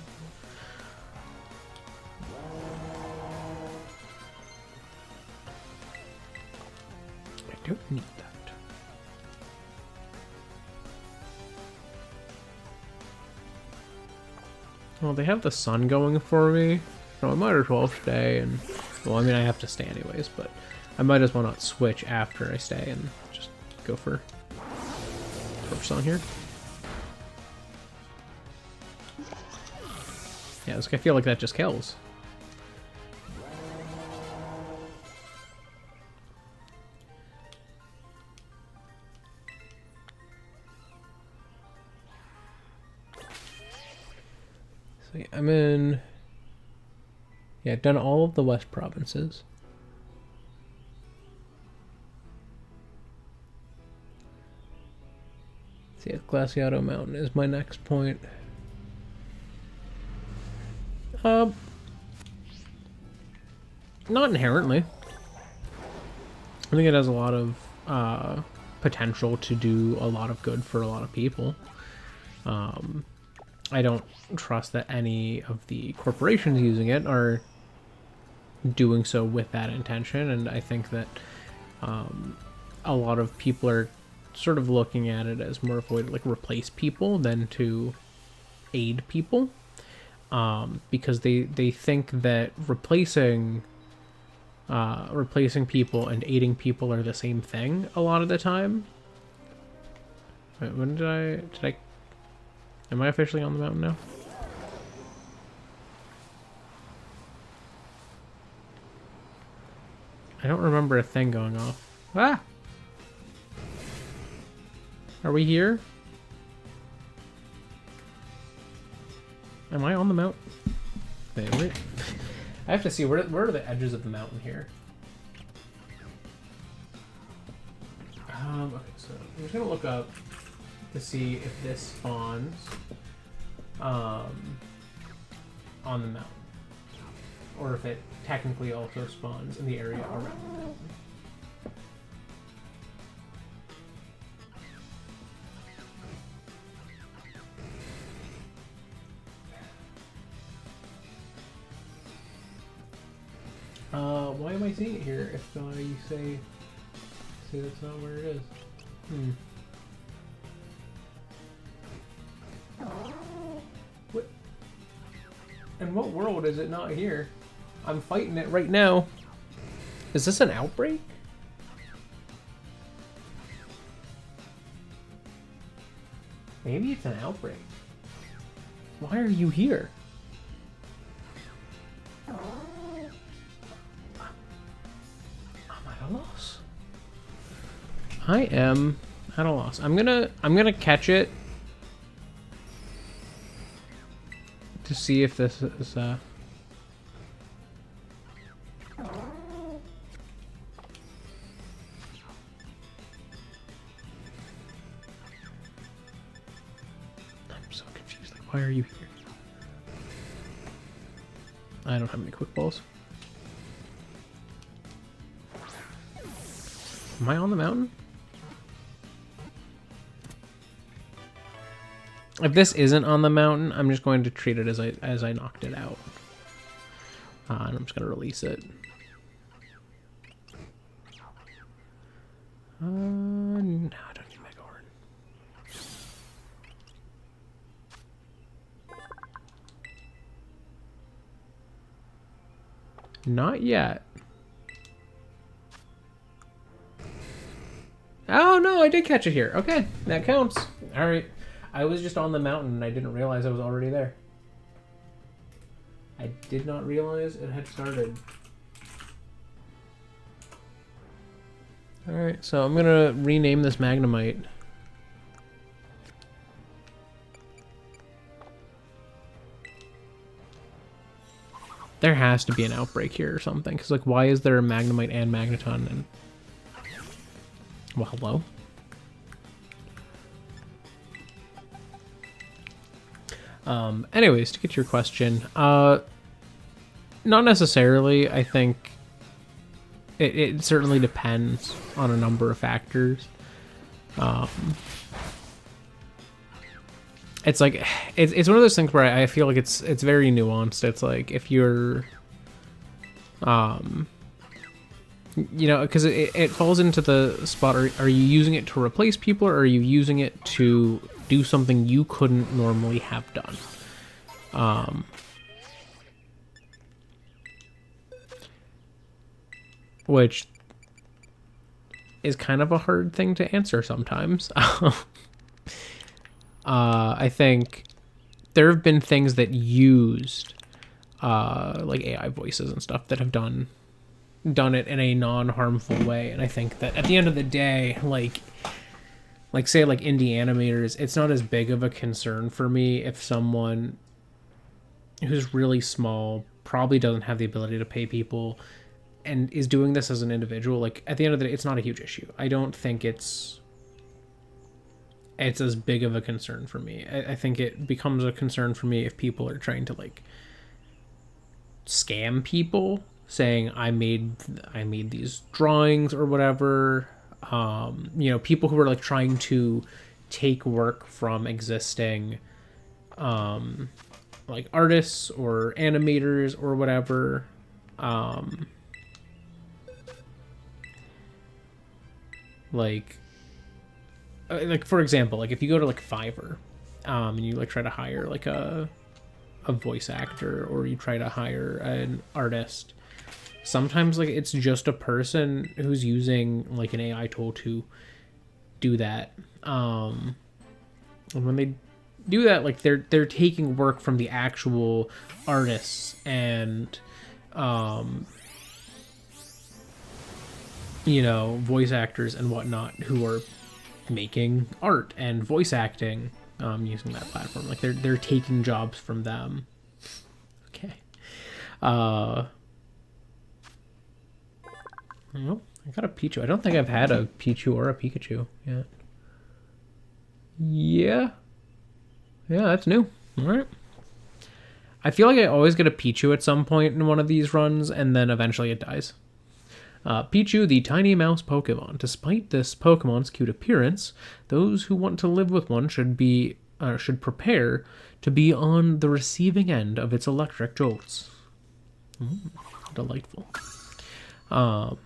I don't need that. Well, they have the sun going for me, so I might as well stay and... Well, I mean, I have to stay anyways, but I might as well not switch after I stay and just go for sun here. Yeah, I feel like that just kills. So yeah, I'm in... Yeah, I've done all of the West provinces. See if Glaciado Mountain is my next point. Not inherently. I think it has a lot of potential to do a lot of good for a lot of people. I don't trust that any of the corporations using it are doing so with that intention, and I think that a lot of people are sort of looking at it as more of a way to like replace people than to aid people, because they think that replacing people and aiding people are the same thing a lot of the time. Wait, when did I am I officially on the mountain now? I don't remember a thing going off. Ah! Are we here? Am I on the mountain? Wait. I have to see, where are the edges of the mountain here? Okay, so I'm just gonna look up to see if this spawns on the mountain, or if it technically also spawns in the area around the mountain. Why am I seeing it here if you say that's not where it is? What? In what world is it not here? I'm fighting it right now. Is this an outbreak? Maybe it's an outbreak. Why are you here? Loss. I am at a loss. I'm gonna catch it to see if this is I'm so confused. Like, why are you here? I don't have any quick balls. Am I on the mountain? If this isn't on the mountain, I'm just going to treat it as I knocked it out. And I'm just going to release it. No, I don't need Mega Horn. Not yet. Oh no, I did catch it here. Okay, that counts. All right. I was just on the mountain and I didn't realize I was already there. I did not realize it had started. All right, so I'm gonna rename this Magnemite. There has to be an outbreak here or something, because like, why is there a Magnemite and Magneton? And well, hello. Anyways, to get to your question, not necessarily. I think it certainly depends on a number of factors. It's like it's one of those things where I feel like it's very nuanced. It's like if you're you know, because it falls into the spot, are you using it to replace people, or are you using it to do something you couldn't normally have done? Which is kind of a hard thing to answer sometimes. I think there have been things that used like AI voices and stuff that have done it in a non-harmful way, and I think that at the end of the day, like say like indie animators, it's not as big of a concern for me if someone who's really small, probably doesn't have the ability to pay people, and is doing this as an individual. Like at the end of the day, it's not a huge issue. I don't think it's as big of a concern for me. I think it becomes a concern for me if people are trying to like scam people, saying I made these drawings or whatever. You know, people who are like trying to take work from existing like artists or animators or whatever. Like for example, like if you go to like Fiverr and you like try to hire like a voice actor, or you try to hire an artist, sometimes like it's just a person who's using like an AI tool to do that. And when they do that, like they're taking work from the actual artists and you know, voice actors and whatnot who are making art and voice acting using that platform. Like they're taking jobs from them. Okay. Well, I got a Pichu. I don't think I've had a Pichu or a Pikachu yet. Yeah. Yeah, that's new. All right. I feel like I always get a Pichu at some point in one of these runs, and then eventually it dies. Pichu, the tiny mouse Pokemon. Despite this Pokemon's cute appearance, those who want to live with one should prepare to be on the receiving end of its electric jolts. Delightful. Can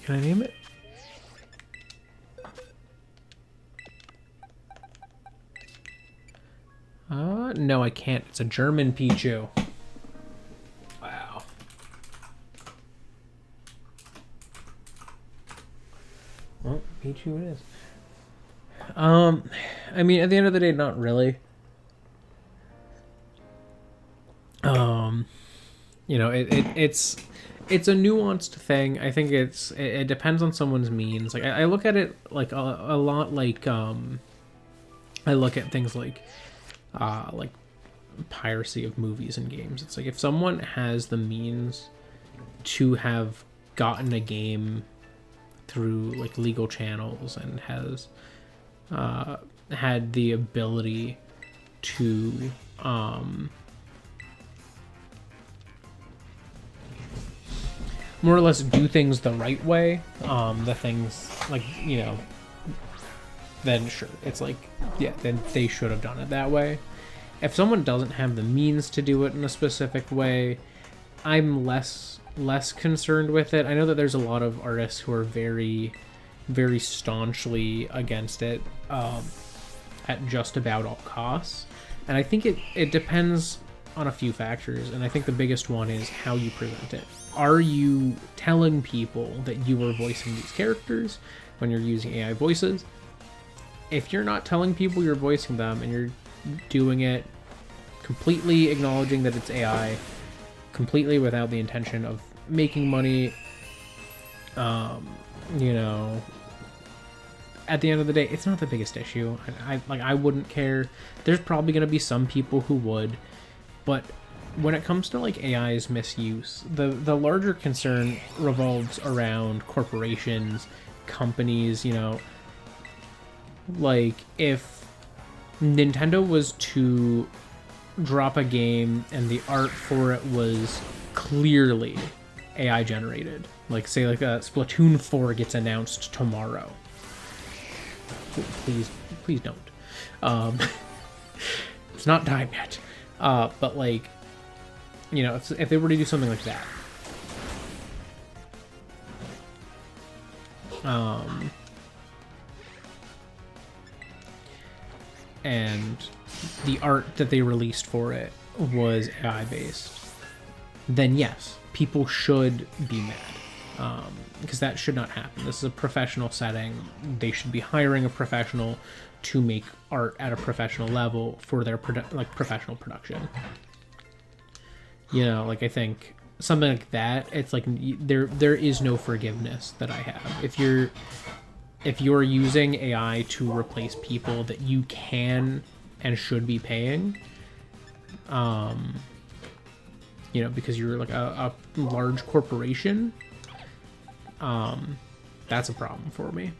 I name it? No, I can't. It's a German Pichu. Wow. Well, Pichu it is. I mean, at the end of the day, not really. You know, it's a nuanced thing. I think it depends on someone's means. Like I look at it like a lot like I look at things like piracy of movies and games. It's like if someone has the means to have gotten a game through like legal channels and has had the ability to more or less do things the right way, the things like, you know, then sure, it's like, yeah, then they should have done it that way. If someone doesn't have the means to do it in a specific way, I'm less concerned with it. I know that there's a lot of artists who are very, very staunchly against it at just about all costs. And I think it depends on a few factors, and I think the biggest one is how you present it. Are you telling people that you are voicing these characters when you're using AI voices? If you're not telling people you're voicing them and you're doing it completely acknowledging that it's AI, completely without the intention of making money, you know, at the end of the day, it's not the biggest issue. I wouldn't care. There's probably going to be some people who would, but when it comes to like AI's misuse, the larger concern revolves around corporations, companies, you know. Like if Nintendo was to drop a game and the art for it was clearly AI generated, like say like a Splatoon 4 gets announced tomorrow. Please don't. It's not time yet. But like, you know, if they were to do something like that, and the art that they released for it was AI based, then yes, people should be mad, because that should not happen. This is a professional setting. They should be hiring a professional to make art at a professional level for their professional production. You know, like I think something like that, it's like there is no forgiveness that I have. If you're using AI to replace people that you can and should be paying, you know, because you're like a large corporation, that's a problem for me.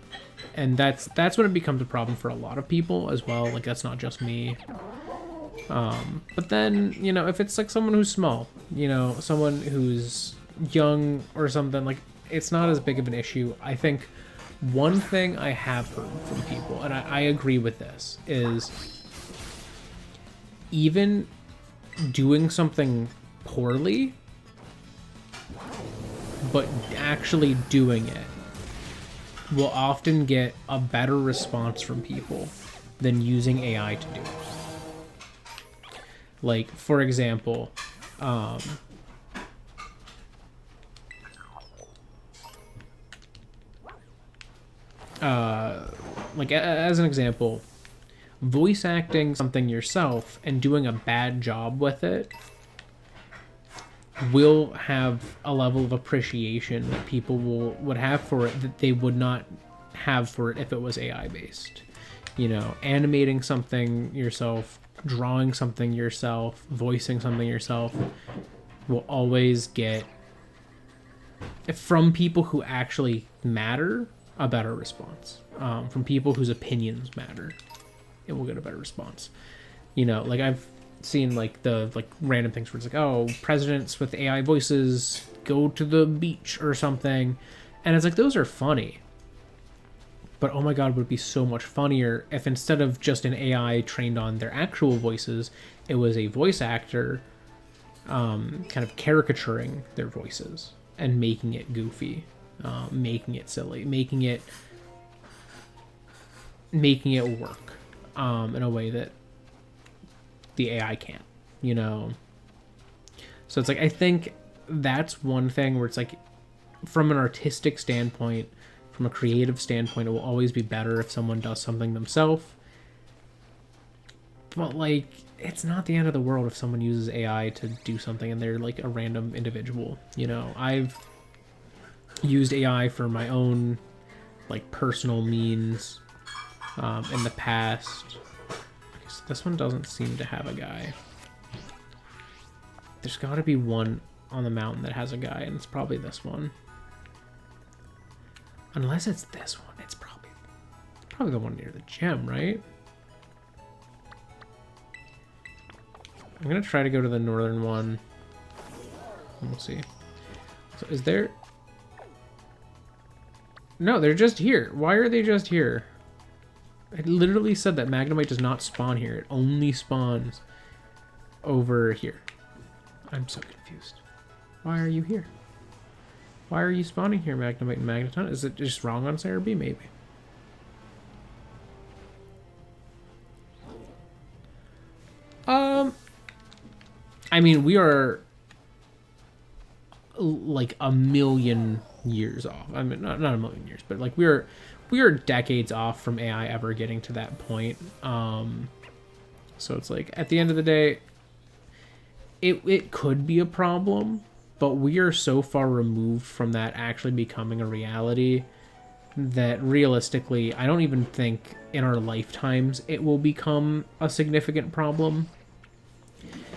And that's when it becomes a problem for a lot of people as well. Like that's not just me. But then, you know, if it's like someone who's small, you know, someone who's young or something, like it's not as big of an issue. I think one thing I have heard from people, and I agree with this, is even doing something poorly, but actually doing it will often get a better response from people than using AI to do it. Like, for example, like as an example, voice acting something yourself and doing a bad job with it will have a level of appreciation that people would have for it that they would not have for it if it was AI based. You know, animating something yourself, drawing something yourself, voicing something yourself will always get, from people who actually matter, a better response. From people whose opinions matter, it will get a better response. You know, like I've seen like the random things where it's like, oh, presidents with AI voices go to the beach or something, and it's like, those are funny, but oh my god, would it be so much funnier if instead of just an AI trained on their actual voices, it was a voice actor kind of caricaturing their voices and making it goofy, making it silly, making it work in a way that the AI can't, you know? So it's like, I think that's one thing where it's like, from an artistic standpoint, from a creative standpoint, it will always be better if someone does something themselves. But like, it's not the end of the world if someone uses AI to do something and they're like a random individual, you know? I've used AI for my own like personal means in the past. So this one doesn't seem to have a guy. There's got to be one on the mountain that has a guy, and it's probably this one. Unless it's this one, it's probably the one near the gem, right? I'm gonna try to go to the northern one. We'll see. So is there... No, they're just here. Why are they just here? It literally said that Magnemite does not spawn here. It only spawns over here. I'm so confused. Why are you here? Why are you spawning here, Magnemite and Magneton? Is it just wrong on CRB, maybe? I mean, we are like a million years off. I mean, not a million years, but like we are decades off from AI ever getting to that point. So it's like, at the end of the day, it could be a problem, but we are so far removed from that actually becoming a reality that realistically, I don't even think in our lifetimes it will become a significant problem.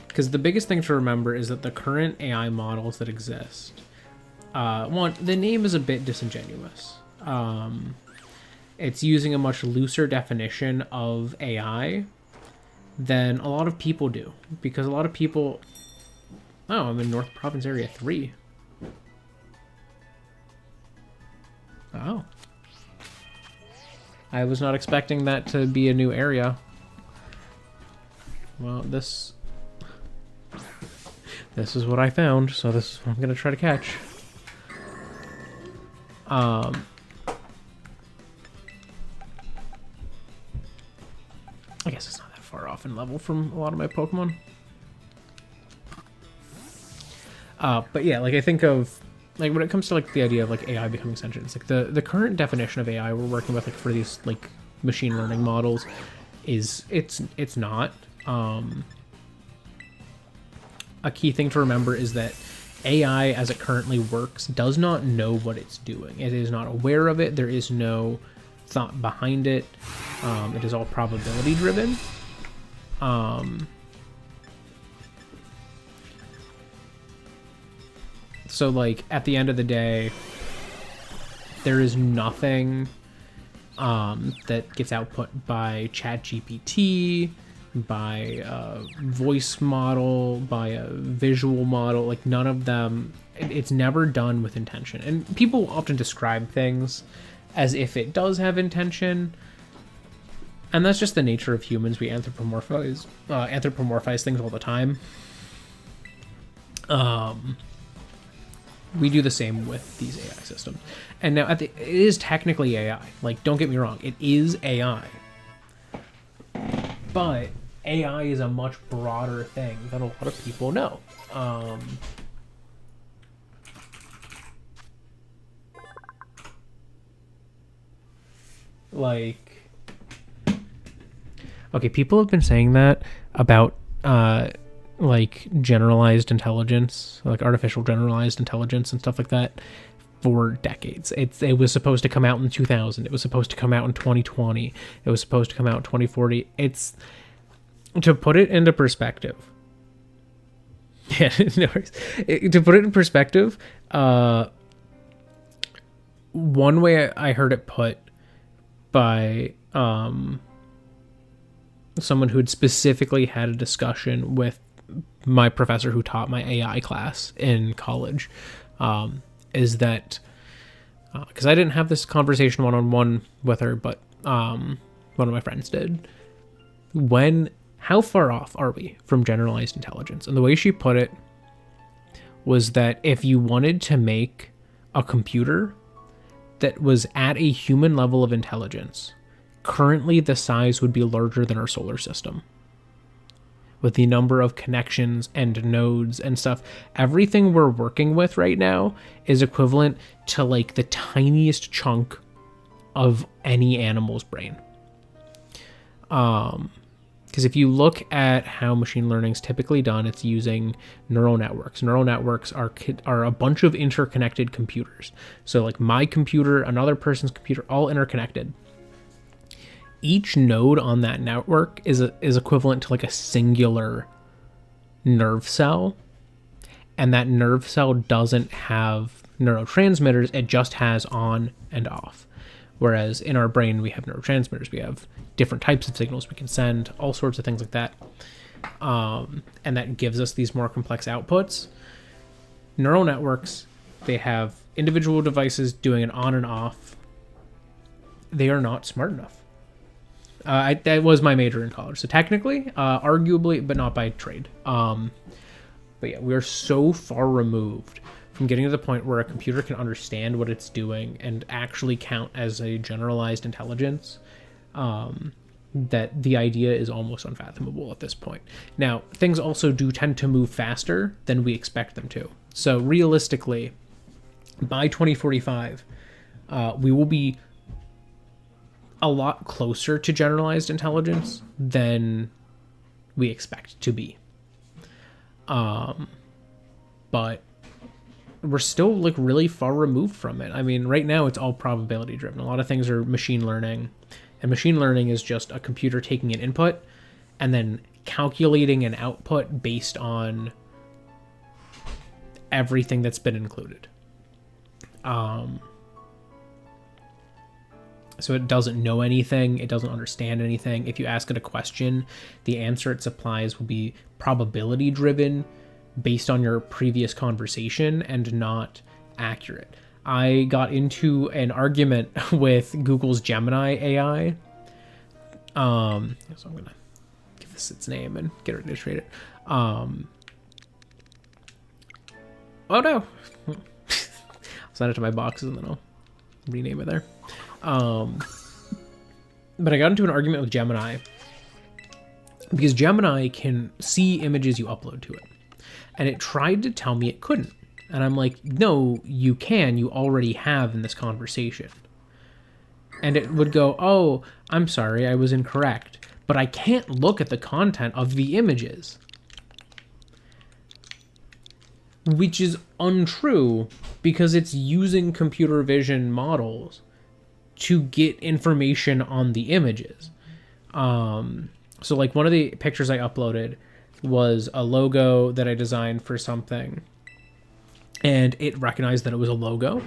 Because the biggest thing to remember is that the current AI models that exist, one, the name is a bit disingenuous. It's using a much looser definition of AI than a lot of people do. Because a lot of people... Oh, I'm in North Province Area 3. Oh. I was not expecting that to be a new area. Well, this is what I found, so this is what I'm going to try to catch. I guess it's not that far off in level from a lot of my Pokemon. But yeah, like I think of, like when it comes to like the idea of like AI becoming sentient, it's like the current definition of AI we're working with like for these like machine learning models is it's not. A key thing to remember is that AI as it currently works does not know what it's doing. It is not aware of it. There is no thought behind it. It is all probability driven. So like at the end of the day, there is nothing that gets output by ChatGPT, by a voice model, by a visual model. Like none of them, it's never done with intention. And people often describe things as if it does have intention, and that's just the nature of humans. We anthropomorphize things all the time. We do the same with these AI systems. And now it is technically AI. Like, don't get me wrong, it is AI. But AI is a much broader thing than a lot of people know. Okay, people have been saying that about like generalized intelligence, like artificial generalized intelligence and stuff like that for decades. It was supposed to come out in 2000. It was supposed to come out in 2020. It was supposed to come out in 2040. It's, to put it into perspective. Yeah, no worries. To put it in perspective, one way I heard it put by someone who had specifically had a discussion with my professor who taught my AI class in college, is that, because I didn't have this conversation one-on-one with her, but one of my friends did. How far off are we from generalized intelligence? And the way she put it was that if you wanted to make a computer that was at a human level of intelligence, currently the size would be larger than our solar system. With the number of connections and nodes and stuff, everything we're working with right now is equivalent to like the tiniest chunk of any animal's brain. Because if you look at how machine learning is typically done, it's using neural networks. Neural networks are a bunch of interconnected computers. So like my computer, another person's computer, all interconnected. Each node on that network is equivalent to like a singular nerve cell. And that nerve cell doesn't have neurotransmitters, it just has on and off. Whereas in our brain, we have neurotransmitters. We have different types of signals we can send, all sorts of things like that. And that gives us these more complex outputs. Neural networks, they have individual devices doing an on and off. They are not smart enough. That was my major in college. So technically, arguably, but not by trade. But yeah, we're so far removed from getting to the point where a computer can understand what it's doing and actually count as a generalized intelligence, that the idea is almost unfathomable at this point. Now, things also do tend to move faster than we expect them to. So realistically, by 2045, we will be a lot closer to generalized intelligence than we expect to be. But we're still like really far removed from it. I mean, right now it's all probability driven. A lot of things are machine learning, and machine learning is just a computer taking an input and then calculating an output based on everything that's been included. So it doesn't know anything. It doesn't understand anything. If you ask it a question, the answer it supplies will be probability driven based on your previous conversation and not accurate. I got into an argument with Google's Gemini AI. So I'm going to give this its name and get ready to trade it. Oh no. I'll send it to my boxes and then I'll rename it there. But I got into an argument with Gemini because Gemini can see images you upload to it, and it tried to tell me it couldn't. And I'm like, no, you can, you already have in this conversation. And it would go, oh, I'm sorry, I was incorrect, but I can't look at the content of the images. Which is untrue because it's using computer vision models to get information on the images. So like one of the pictures I uploaded was a logo that I designed for something, and it recognized that it was a logo.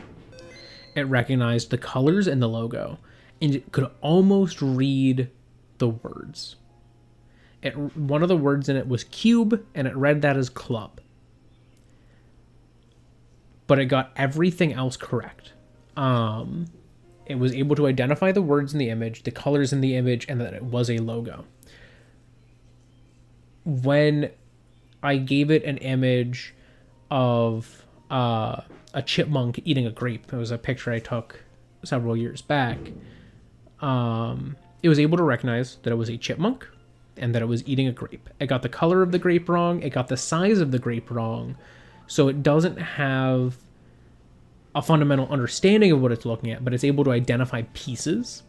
It recognized the colors in the logo, and it could almost read the words. One of the words in it was cube, and it read that as club. But it got everything else correct. It was able to identify the words in the image, the colors in the image, and that it was a logo. When I gave it an image of a chipmunk eating a grape, it was a picture I took several years back, it was able to recognize that it was a chipmunk and that it was eating a grape. It got the color of the grape wrong, it got the size of the grape wrong, so it doesn't have a fundamental understanding of what it's looking at, but it's able to identify pieces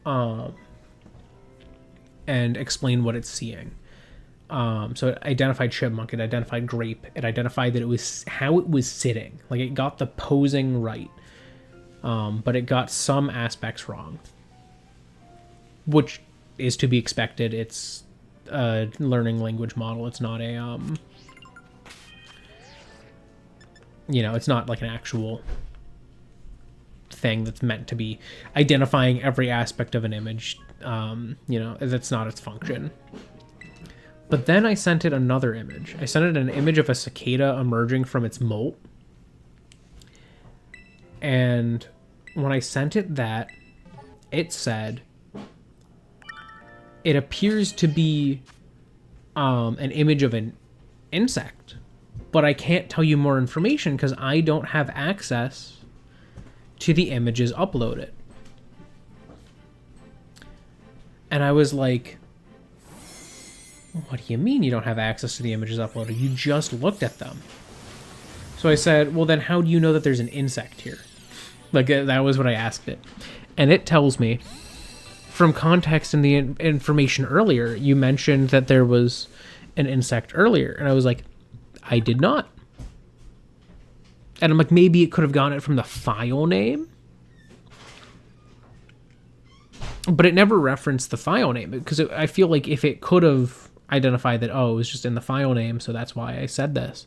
and explain what it's seeing. So it identified chipmunk, it identified grape, it identified that it was how it was sitting. Like it got the posing right, but it got some aspects wrong, which is to be expected. It's a learning language model. It's not a it's not like an actual thing that's meant to be identifying every aspect of an image. That's not its function. But then I sent it another image. I sent it an image of a cicada emerging from its molt. And when I sent it that, it said, it appears to be an image of an insect, but I can't tell you more information because I don't have access to the images uploaded. And I was like, what do you mean you don't have access to the images uploaded? You just looked at them. So I said, well, then how do you know that there's an insect here? Like, that was what I asked it. And it tells me, from context in the information earlier, you mentioned that there was an insect earlier. And I was like, I did not. And I'm like, maybe it could have gotten it from the file name. But it never referenced the file name, because I feel like if it could have identified that, oh, it was just in the file name, so that's why I said this,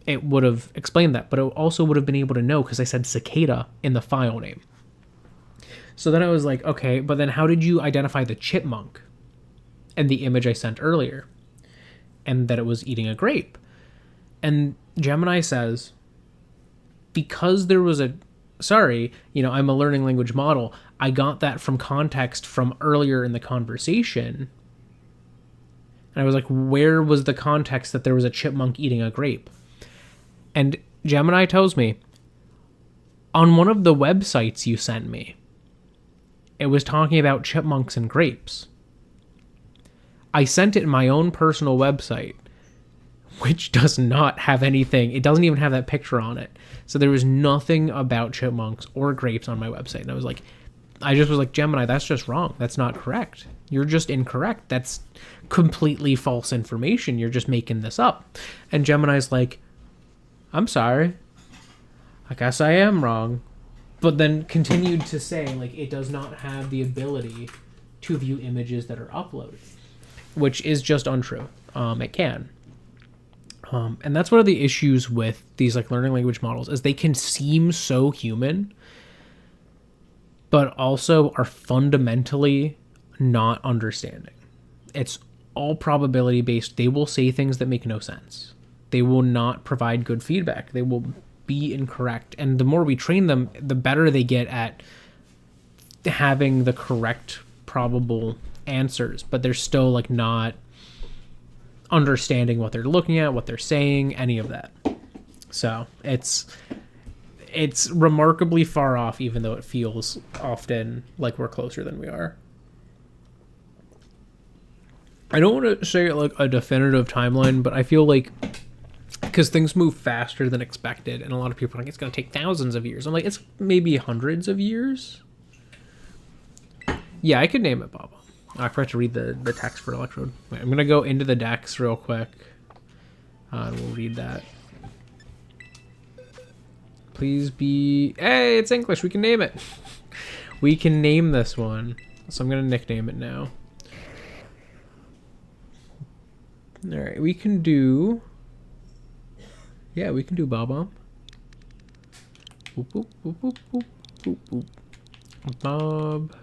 it would have explained that. But it also would have been able to know because I said cicada in the file name. So then I was like, okay, but then how did you identify the chipmunk and the image I sent earlier? And that it was eating a grape. And Gemini says, because there was I'm a learning language model, I got that from context from earlier in the conversation. And I was like, where was the context that there was a chipmunk eating a grape? And Gemini tells me, on one of the websites you sent me, it was talking about chipmunks and grapes. I sent it in my own personal website, which does not have anything. It doesn't even have that picture on it. So there was nothing about chipmunks or grapes on my website. And I just was like, Gemini, that's just wrong. That's not correct. You're just incorrect. That's completely false information. You're just making this up. And Gemini's like, I'm sorry. I guess I am wrong. But then continued to say, like, it does not have the ability to view images that are uploaded, which is just untrue. It can. And that's one of the issues with these like learning language models, is they can seem so human, but also are fundamentally not understanding. It's all probability based. They will say things that make no sense. They will not provide good feedback. They will be incorrect. And the more we train them, the better they get at having the correct probable answers, but they're still like not understanding what they're looking at, what they're saying, any of that. So it's remarkably far off, even though it feels often like we're closer than we are. I don't want to say like a definitive timeline, but I feel like because things move faster than expected, and a lot of people are like, it's going to take thousands of years. I'm like, it's maybe hundreds of years. Yeah, I could name it Baba. I forgot to read the text for Electrode. Wait, I'm going to go into the decks real quick. And we'll read that. Please be... Hey, it's English. We can name it. We can name this one. So I'm going to nickname it now. Alright, we can do... Yeah, we can do Bob-Omb. Boop, boop, boop, boop, boop, boop, boop. Bob...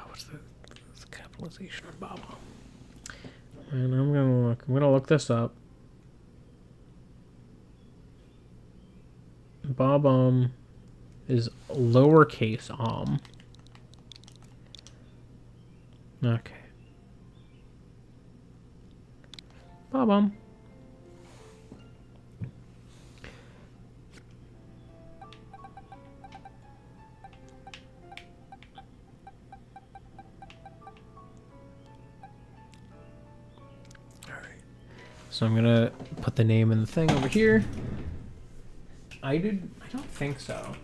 what's the capitalization of Bob-Omb? And I'm gonna look this up. Bob-Omb is lowercase om. Okay. Bob-Omb. So I'm gonna put the name in the thing over here. I don't think so.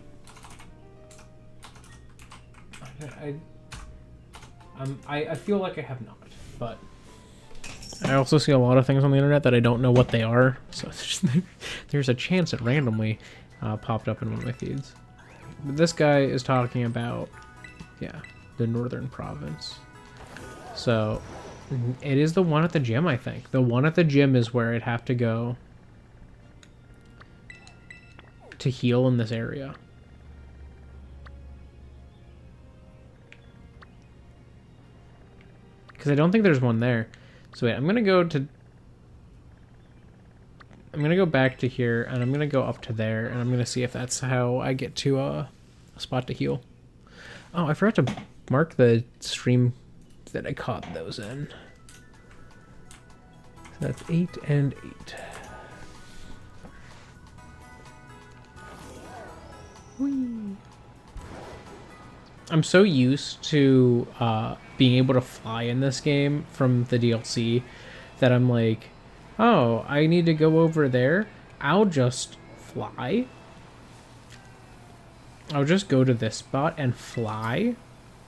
I feel like I have not, but I also see a lot of things on the internet that I don't know what they are, so there's a chance it randomly popped up in one of my feeds. But this guy is talking about, yeah, the northern province. So it is the one at the gym, I think. The one at the gym is where I'd have to go to heal in this area. Because I don't think there's one there. So wait, I'm gonna go back to here, and I'm gonna go up to there, and I'm gonna see if that's how I get to a spot to heal. Oh, I forgot to mark the stream that I caught those in. So that's 8 and 8. Whee. I'm so used to being able to fly in this game from the DLC that I'm like, oh, I need to go over there. I'll just fly. I'll just go to this spot and fly.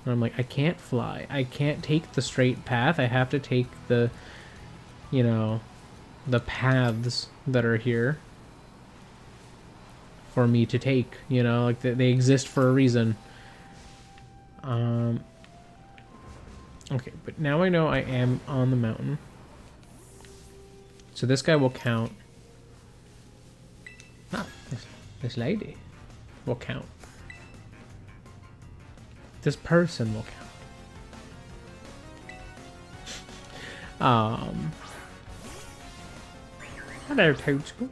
And I'm like, I can't fly. I can't take the straight path. I have to take the, you know, the paths that are here for me to take. You know, like they exist for a reason. Okay, but now I know I am on the mountain. So this guy will count. Ah, this lady will count. This person will count. Hello, Toadstool.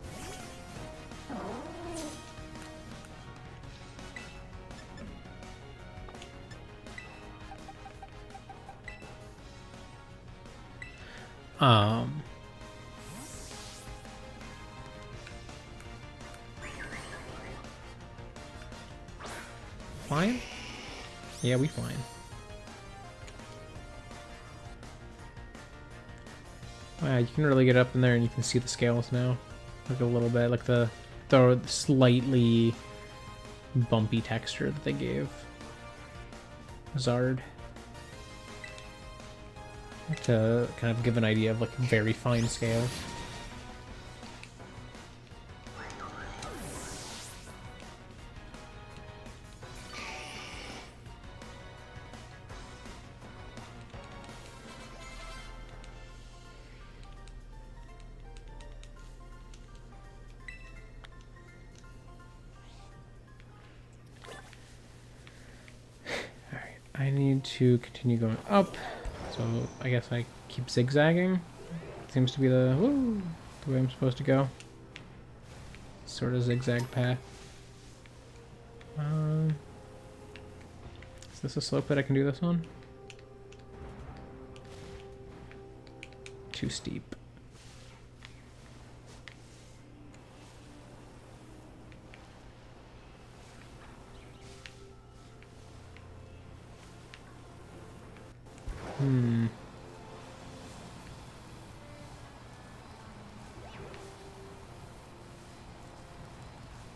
Flying? Yeah, we flying. Wow, you can really get up in there and you can see the scales now. Like a little bit, like the slightly bumpy texture that they gave Zard. To kind of give an idea of like very fine scales. Alright, I need to continue going up. So I guess I keep zigzagging. Seems to be the way I'm supposed to go. Sort of zigzag path. Is this a slope that I can do this on? Too steep.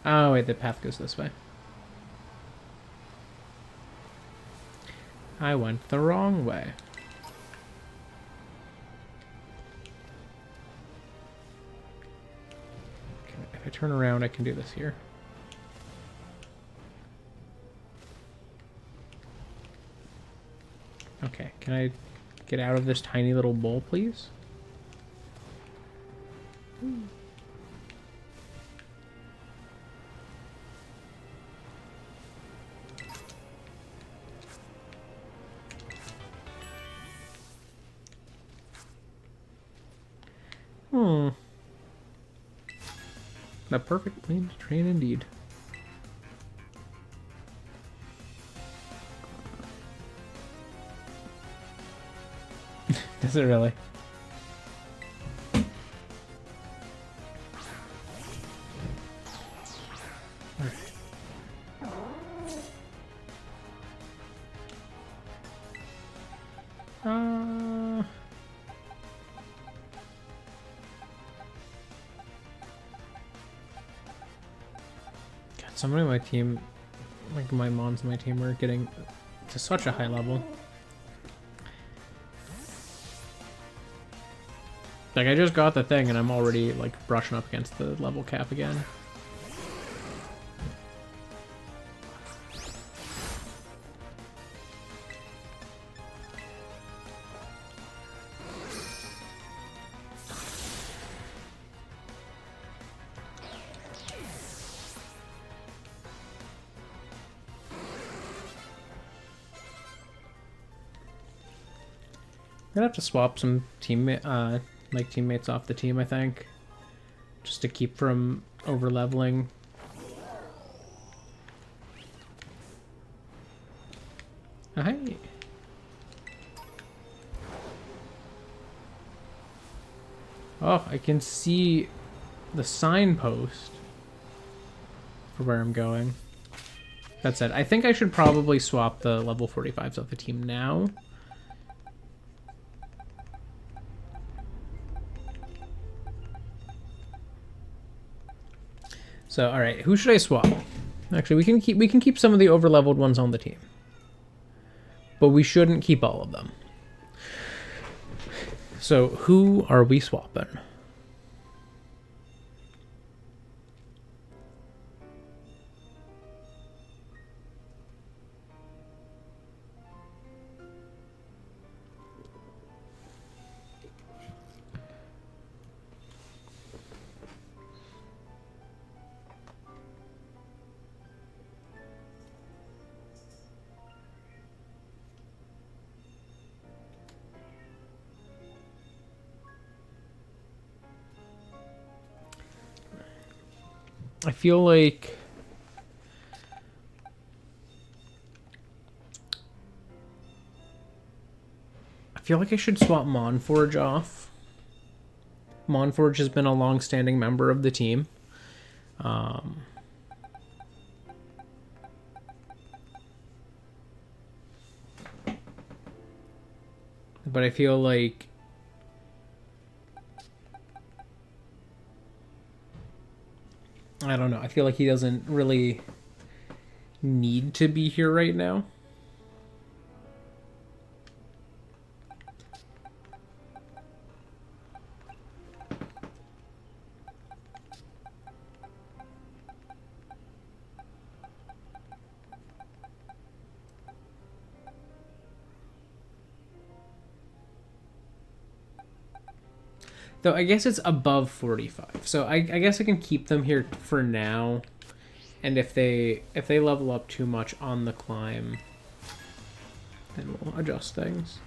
Oh wait, the path goes this way. I went the wrong way. Okay, if I turn around, I can do this here. Okay, can I get out of this tiny little bowl, please? The perfect plane to train indeed. Is it really? Somebody on my team, like my mods on my team, were getting to such a high level. Like, I just got the thing and I'm already, like, brushing up against the level cap again. I'm gonna have to swap some teammate, like teammates off the team, I think, just to keep from over leveling. Oh, hey. Oh, I can see the signpost for where I'm going. That said, I think I should probably swap the level 45s off the team now. So, all right, who should I swap? Actually, we can keep some of the overleveled ones on the team, but we shouldn't keep all of them. So, who are we swapping? I feel like I should swap Monforge off. Monforge has been a long-standing member of the team. But I feel like I don't know. I feel like he doesn't really need to be here right now. Though I guess it's above 45. So I guess I can keep them here for now. And if they level up too much on the climb, then we'll adjust things.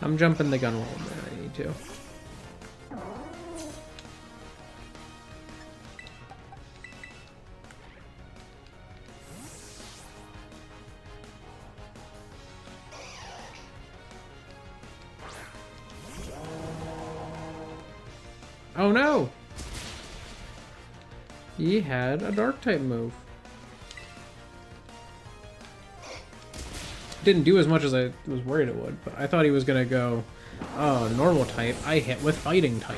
I'm jumping the gun a little bit. I need to. Oh no! He had a dark type move. Didn't do as much as I was worried it would, but I thought he was gonna go, oh, normal type, I hit with fighting type.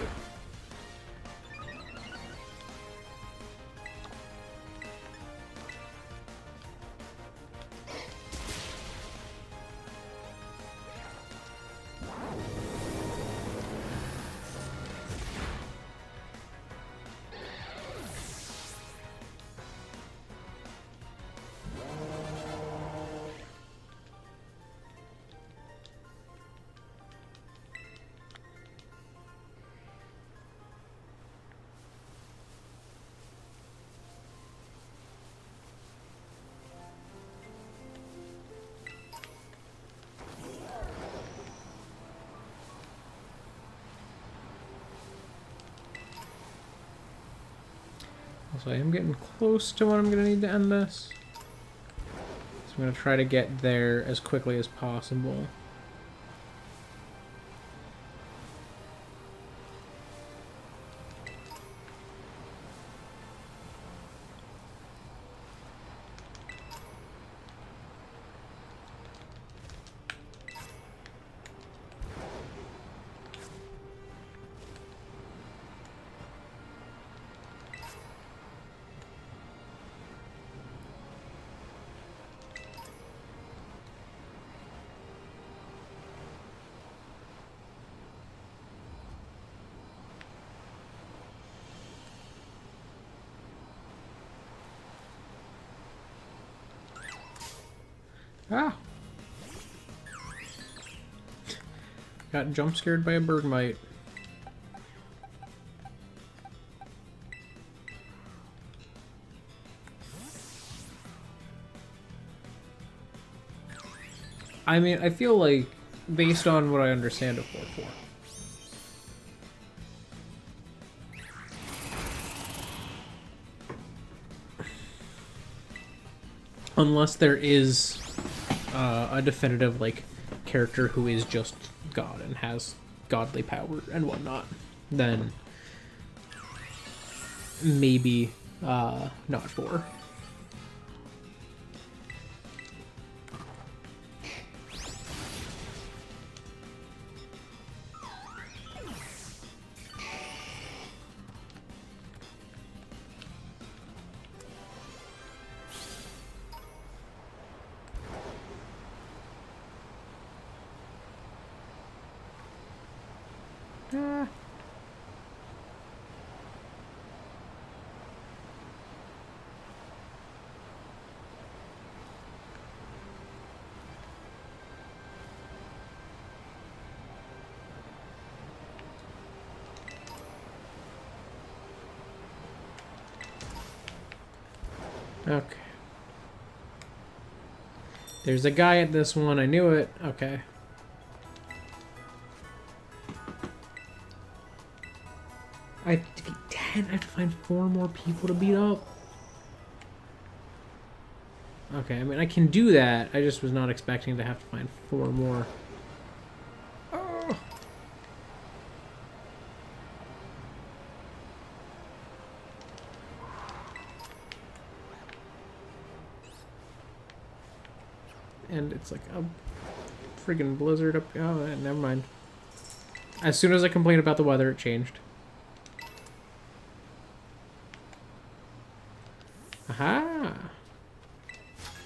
So I am getting close to when I'm going to need to end this. So I'm going to try to get there as quickly as possible. Ah! Got jump scared by a bergmite. I mean, I feel like, based on what I understand of 4-4. Unless there is a definitive, like, character who is just God and has godly power and whatnot, then maybe not 4. Okay. There's a guy at this one. I knew it. Okay. I have to get 10. I have to find 4 more people to beat up. Okay, I mean, I can do that. I just was not expecting to have to find 4 more. Oh. And it's like a friggin' blizzard up. Oh, never mind. As soon as I complained about the weather, it changed. Aha!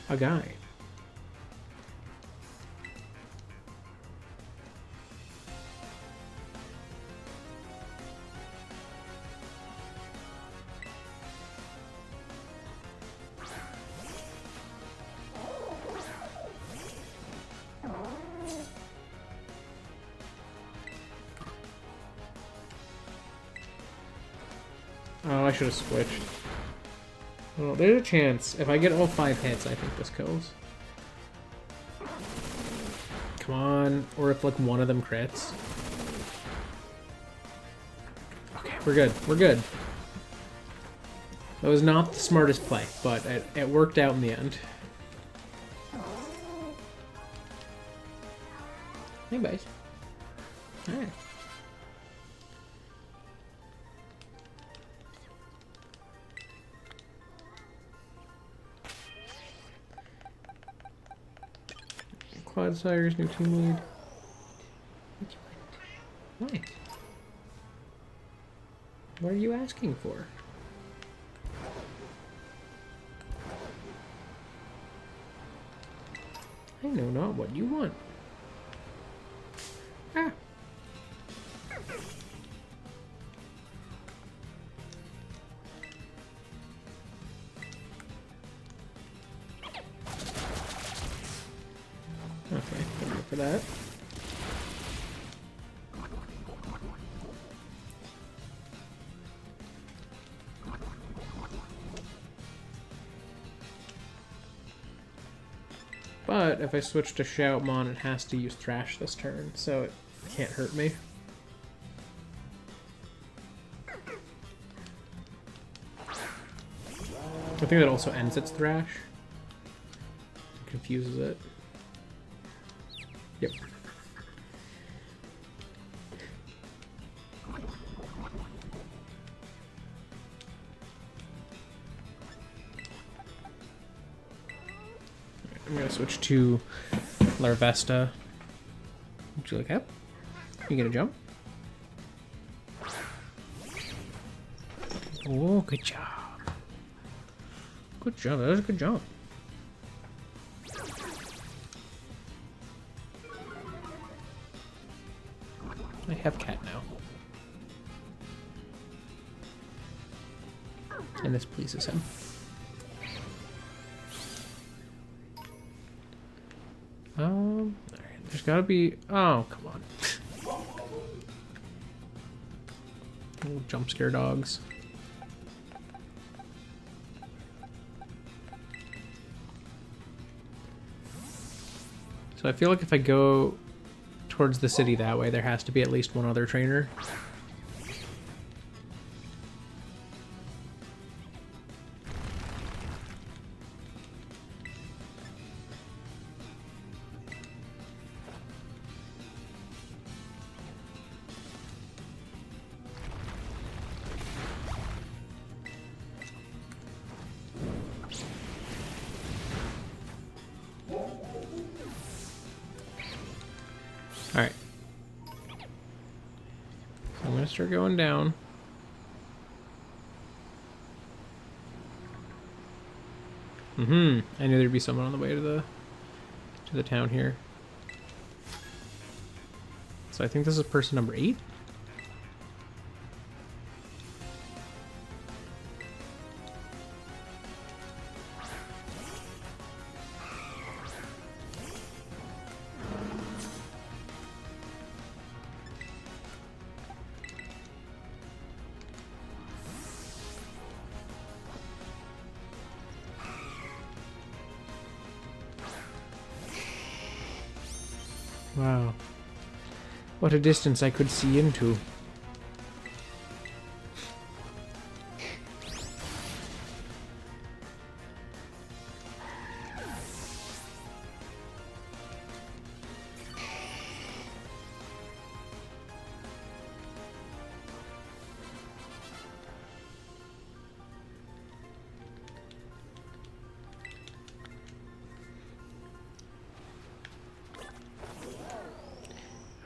A guy. Oh, I should have switched. Oh, there's a chance. If I get all 5 hits, I think this kills. Come on. Or if, like, one of them crits. Okay, we're good. We're good. That was not the smartest play, but it worked out in the end. Hey, guys. Alright. Cloudsire's new team lead. What? What are you asking for? I know not what you want. Ah. Okay, thank you for that. But if I switch to Shoutmon, it has to use Thrash this turn, so it can't hurt me. I think that also ends its Thrash. It confuses it. Yep. I'm gonna switch to Larvesta. Would you like help? You gonna jump? Oh, good job. Good job. That was a good jump. I have cat now. And this pleases him. Alright, there's gotta be... Oh, come on. Little jump scare dogs. So I feel like if I go towards the city that way, there has to be at least one other trainer. Alright. So I'm gonna start going down. I knew there'd be someone on the way to the town here. So I think this is person number 8. Wow. What a distance I could see into.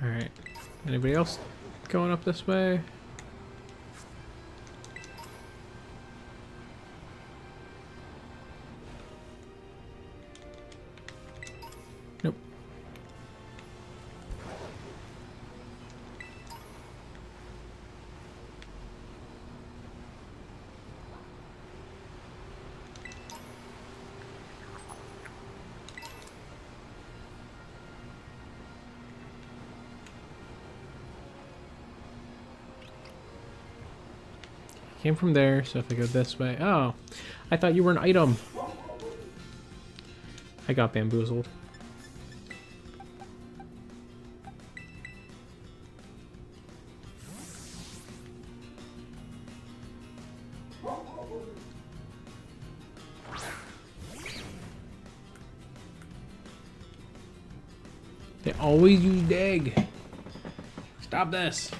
Alright. Anybody else going up this way? Nope. Came from there, so if I go this way... Oh, I thought you were an item. I got bamboozled. They always use dig. Stop this.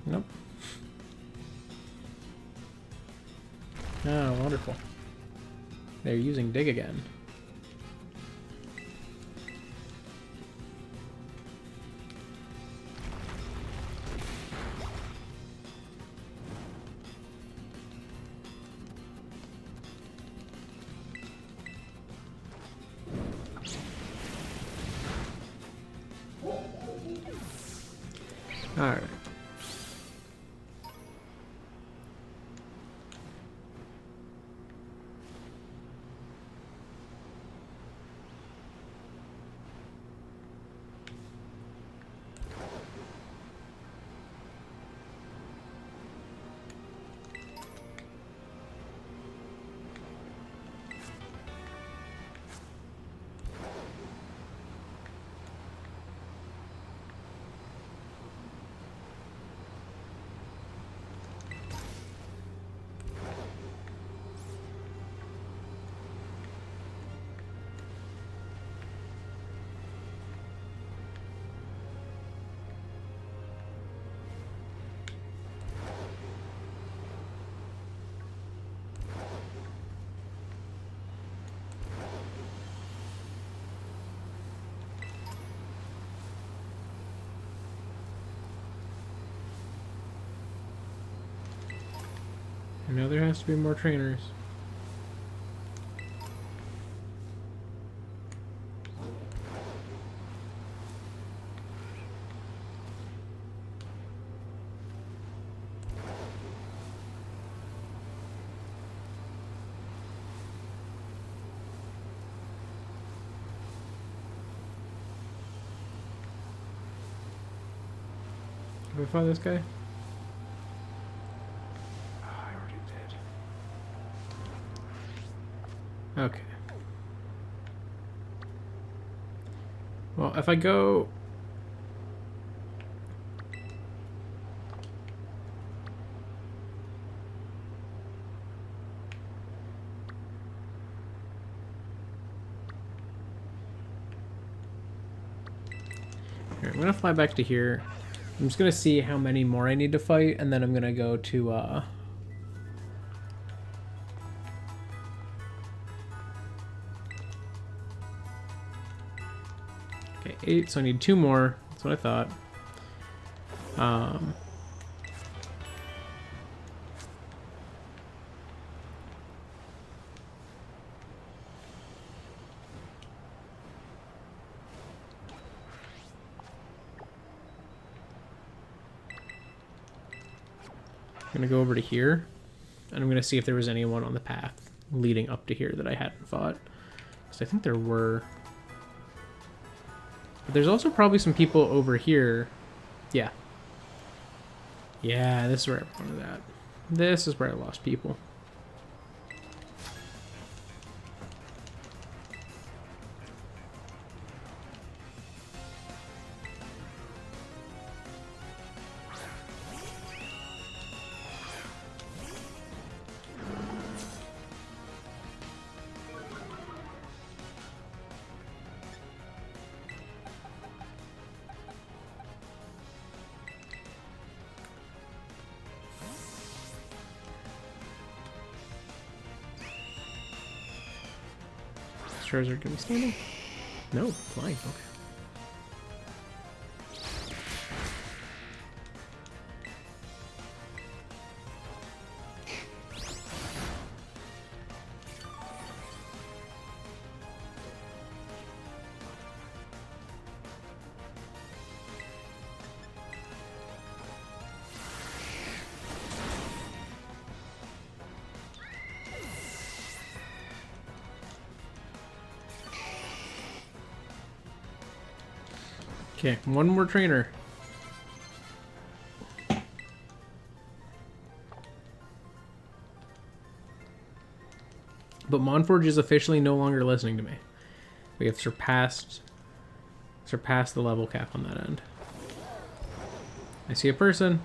Nope. Oh, wonderful. They're using dig again. All right. I know there has to be more trainers. Did I find this guy? Oh, I already did. Okay. Well, if I go... Here, I'm gonna fly back to here. I'm just gonna see how many more I need to fight, and then I'm gonna go to, Okay, 8, so I need 2 more. That's what I thought. I'm gonna go over to here, and I'm gonna see if there was anyone on the path leading up to here that I hadn't fought. Because I think there were. But there's also probably some people over here. Yeah. Yeah, this is where everyone is at. This is where I lost people. Charizard gonna be standing? No, flying. Okay. Okay, one more trainer. But Monforge is officially no longer listening to me. We have surpassed the level cap on that end. I see a person.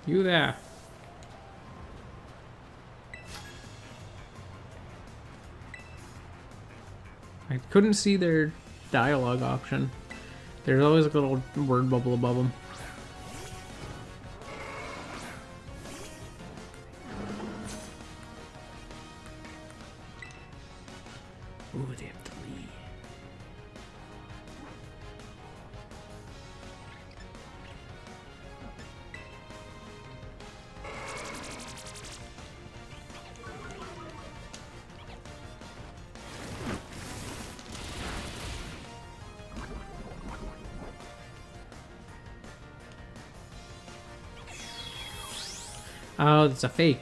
You there. I couldn't see their dialogue option. There's always like a little word bubble above them. Ooh, they have 3. Oh, it's a fake.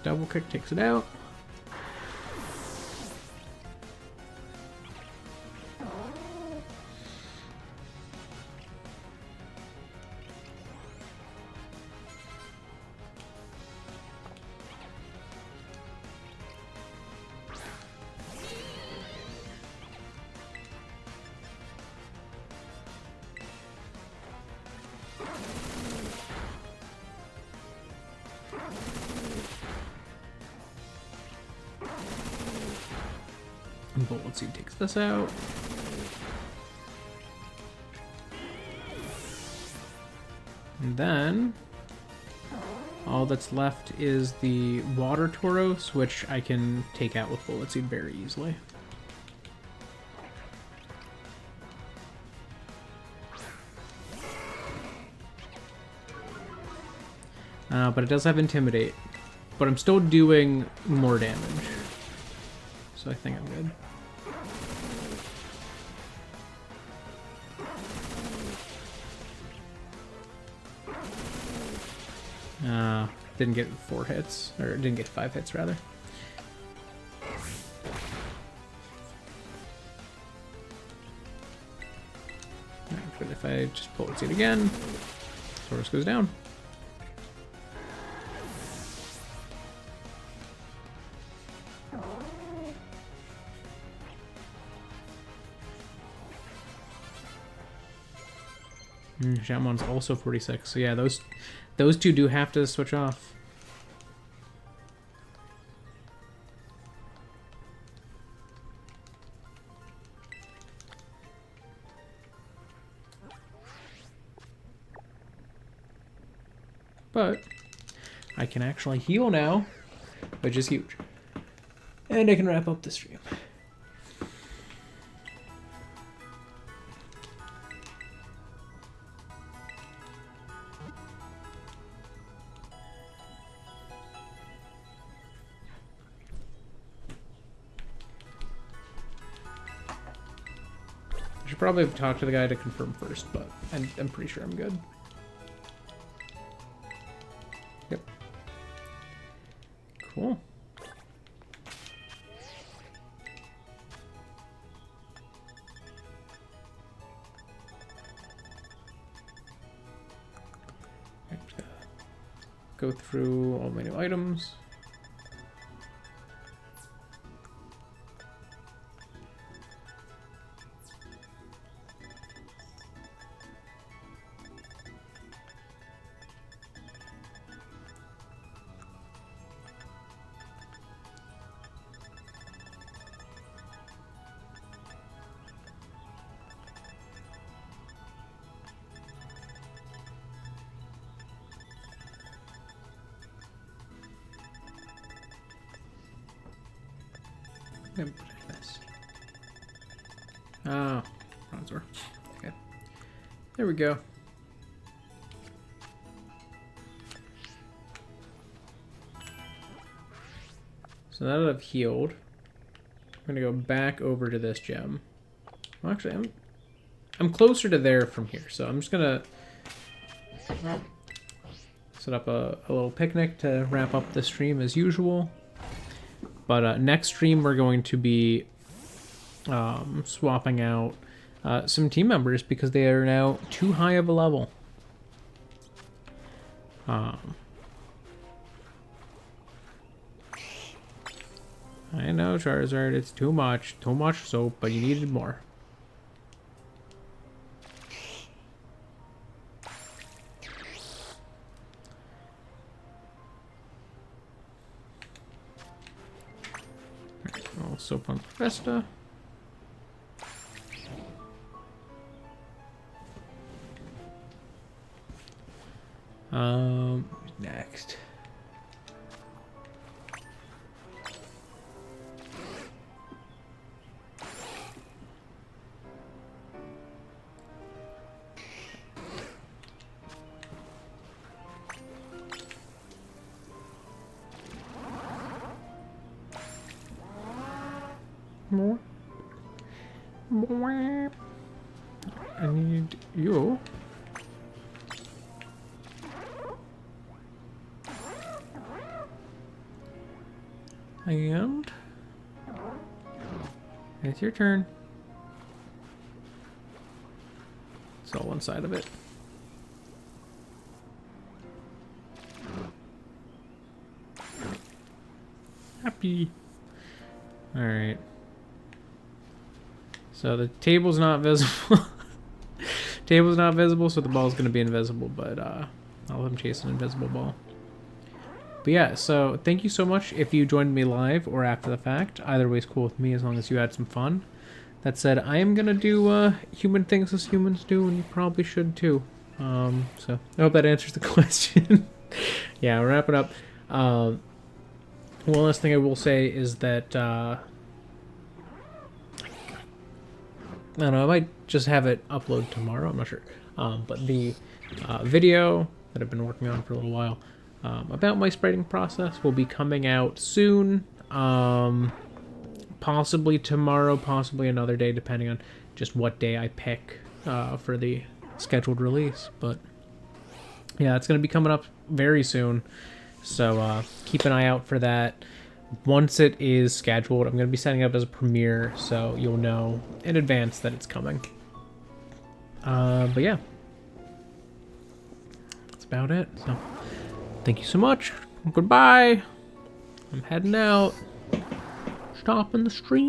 Double kick takes it out. Bullet Seed takes this out. And then all that's left is the Water Tauros, which I can take out with Bullet Seed very easily. But it does have Intimidate. But I'm still doing more damage. So I think I'm good. Didn't get 4 hits. Or didn't get 5 hits, rather. But if I just Bullet Seed again, Tauros goes down. Shaman's also 46, so yeah, those two do have to switch off. But I can actually heal now, which is huge. And I can wrap up the stream. Probably have to talk to the guy to confirm first, but I'm pretty sure I'm good. Yep. Cool. Go through all my new items. This. Oh, Bronzor. Okay. There we go. So now that I've healed, I'm gonna go back over to this gem. Well, actually, I'm closer to there from here, so I'm just gonna set up a little picnic to wrap up the stream as usual. But next stream, we're going to be swapping out some team members because they are now too high of a level. I know, Charizard, it's too much soap, but you needed more. Soap on Vesta. Next. More. I need you. And it's your turn. It's all one side of it. Happy. All right. So the table's not visible. Table's not visible, so the ball's going to be invisible, but I'll let him chase an invisible ball. But yeah, so thank you so much if you joined me live or after the fact. Either way is cool with me as long as you had some fun. That said, I am going to do human things as humans do, and you probably should too. So I hope that answers the question. Yeah, wrap it up. One last thing I will say is that, I don't know, I might just have it upload tomorrow, I'm not sure. But the video that I've been working on for a little while about my spreading process will be coming out soon. Possibly tomorrow, possibly another day, depending on just what day I pick for the scheduled release. But yeah, it's going to be coming up very soon, so keep an eye out for that. Once it is scheduled, I'm going to be setting it up as a premiere, so you'll know in advance that it's coming. But yeah, that's about it. So thank you so much. Goodbye. I'm heading out. Stopping the stream.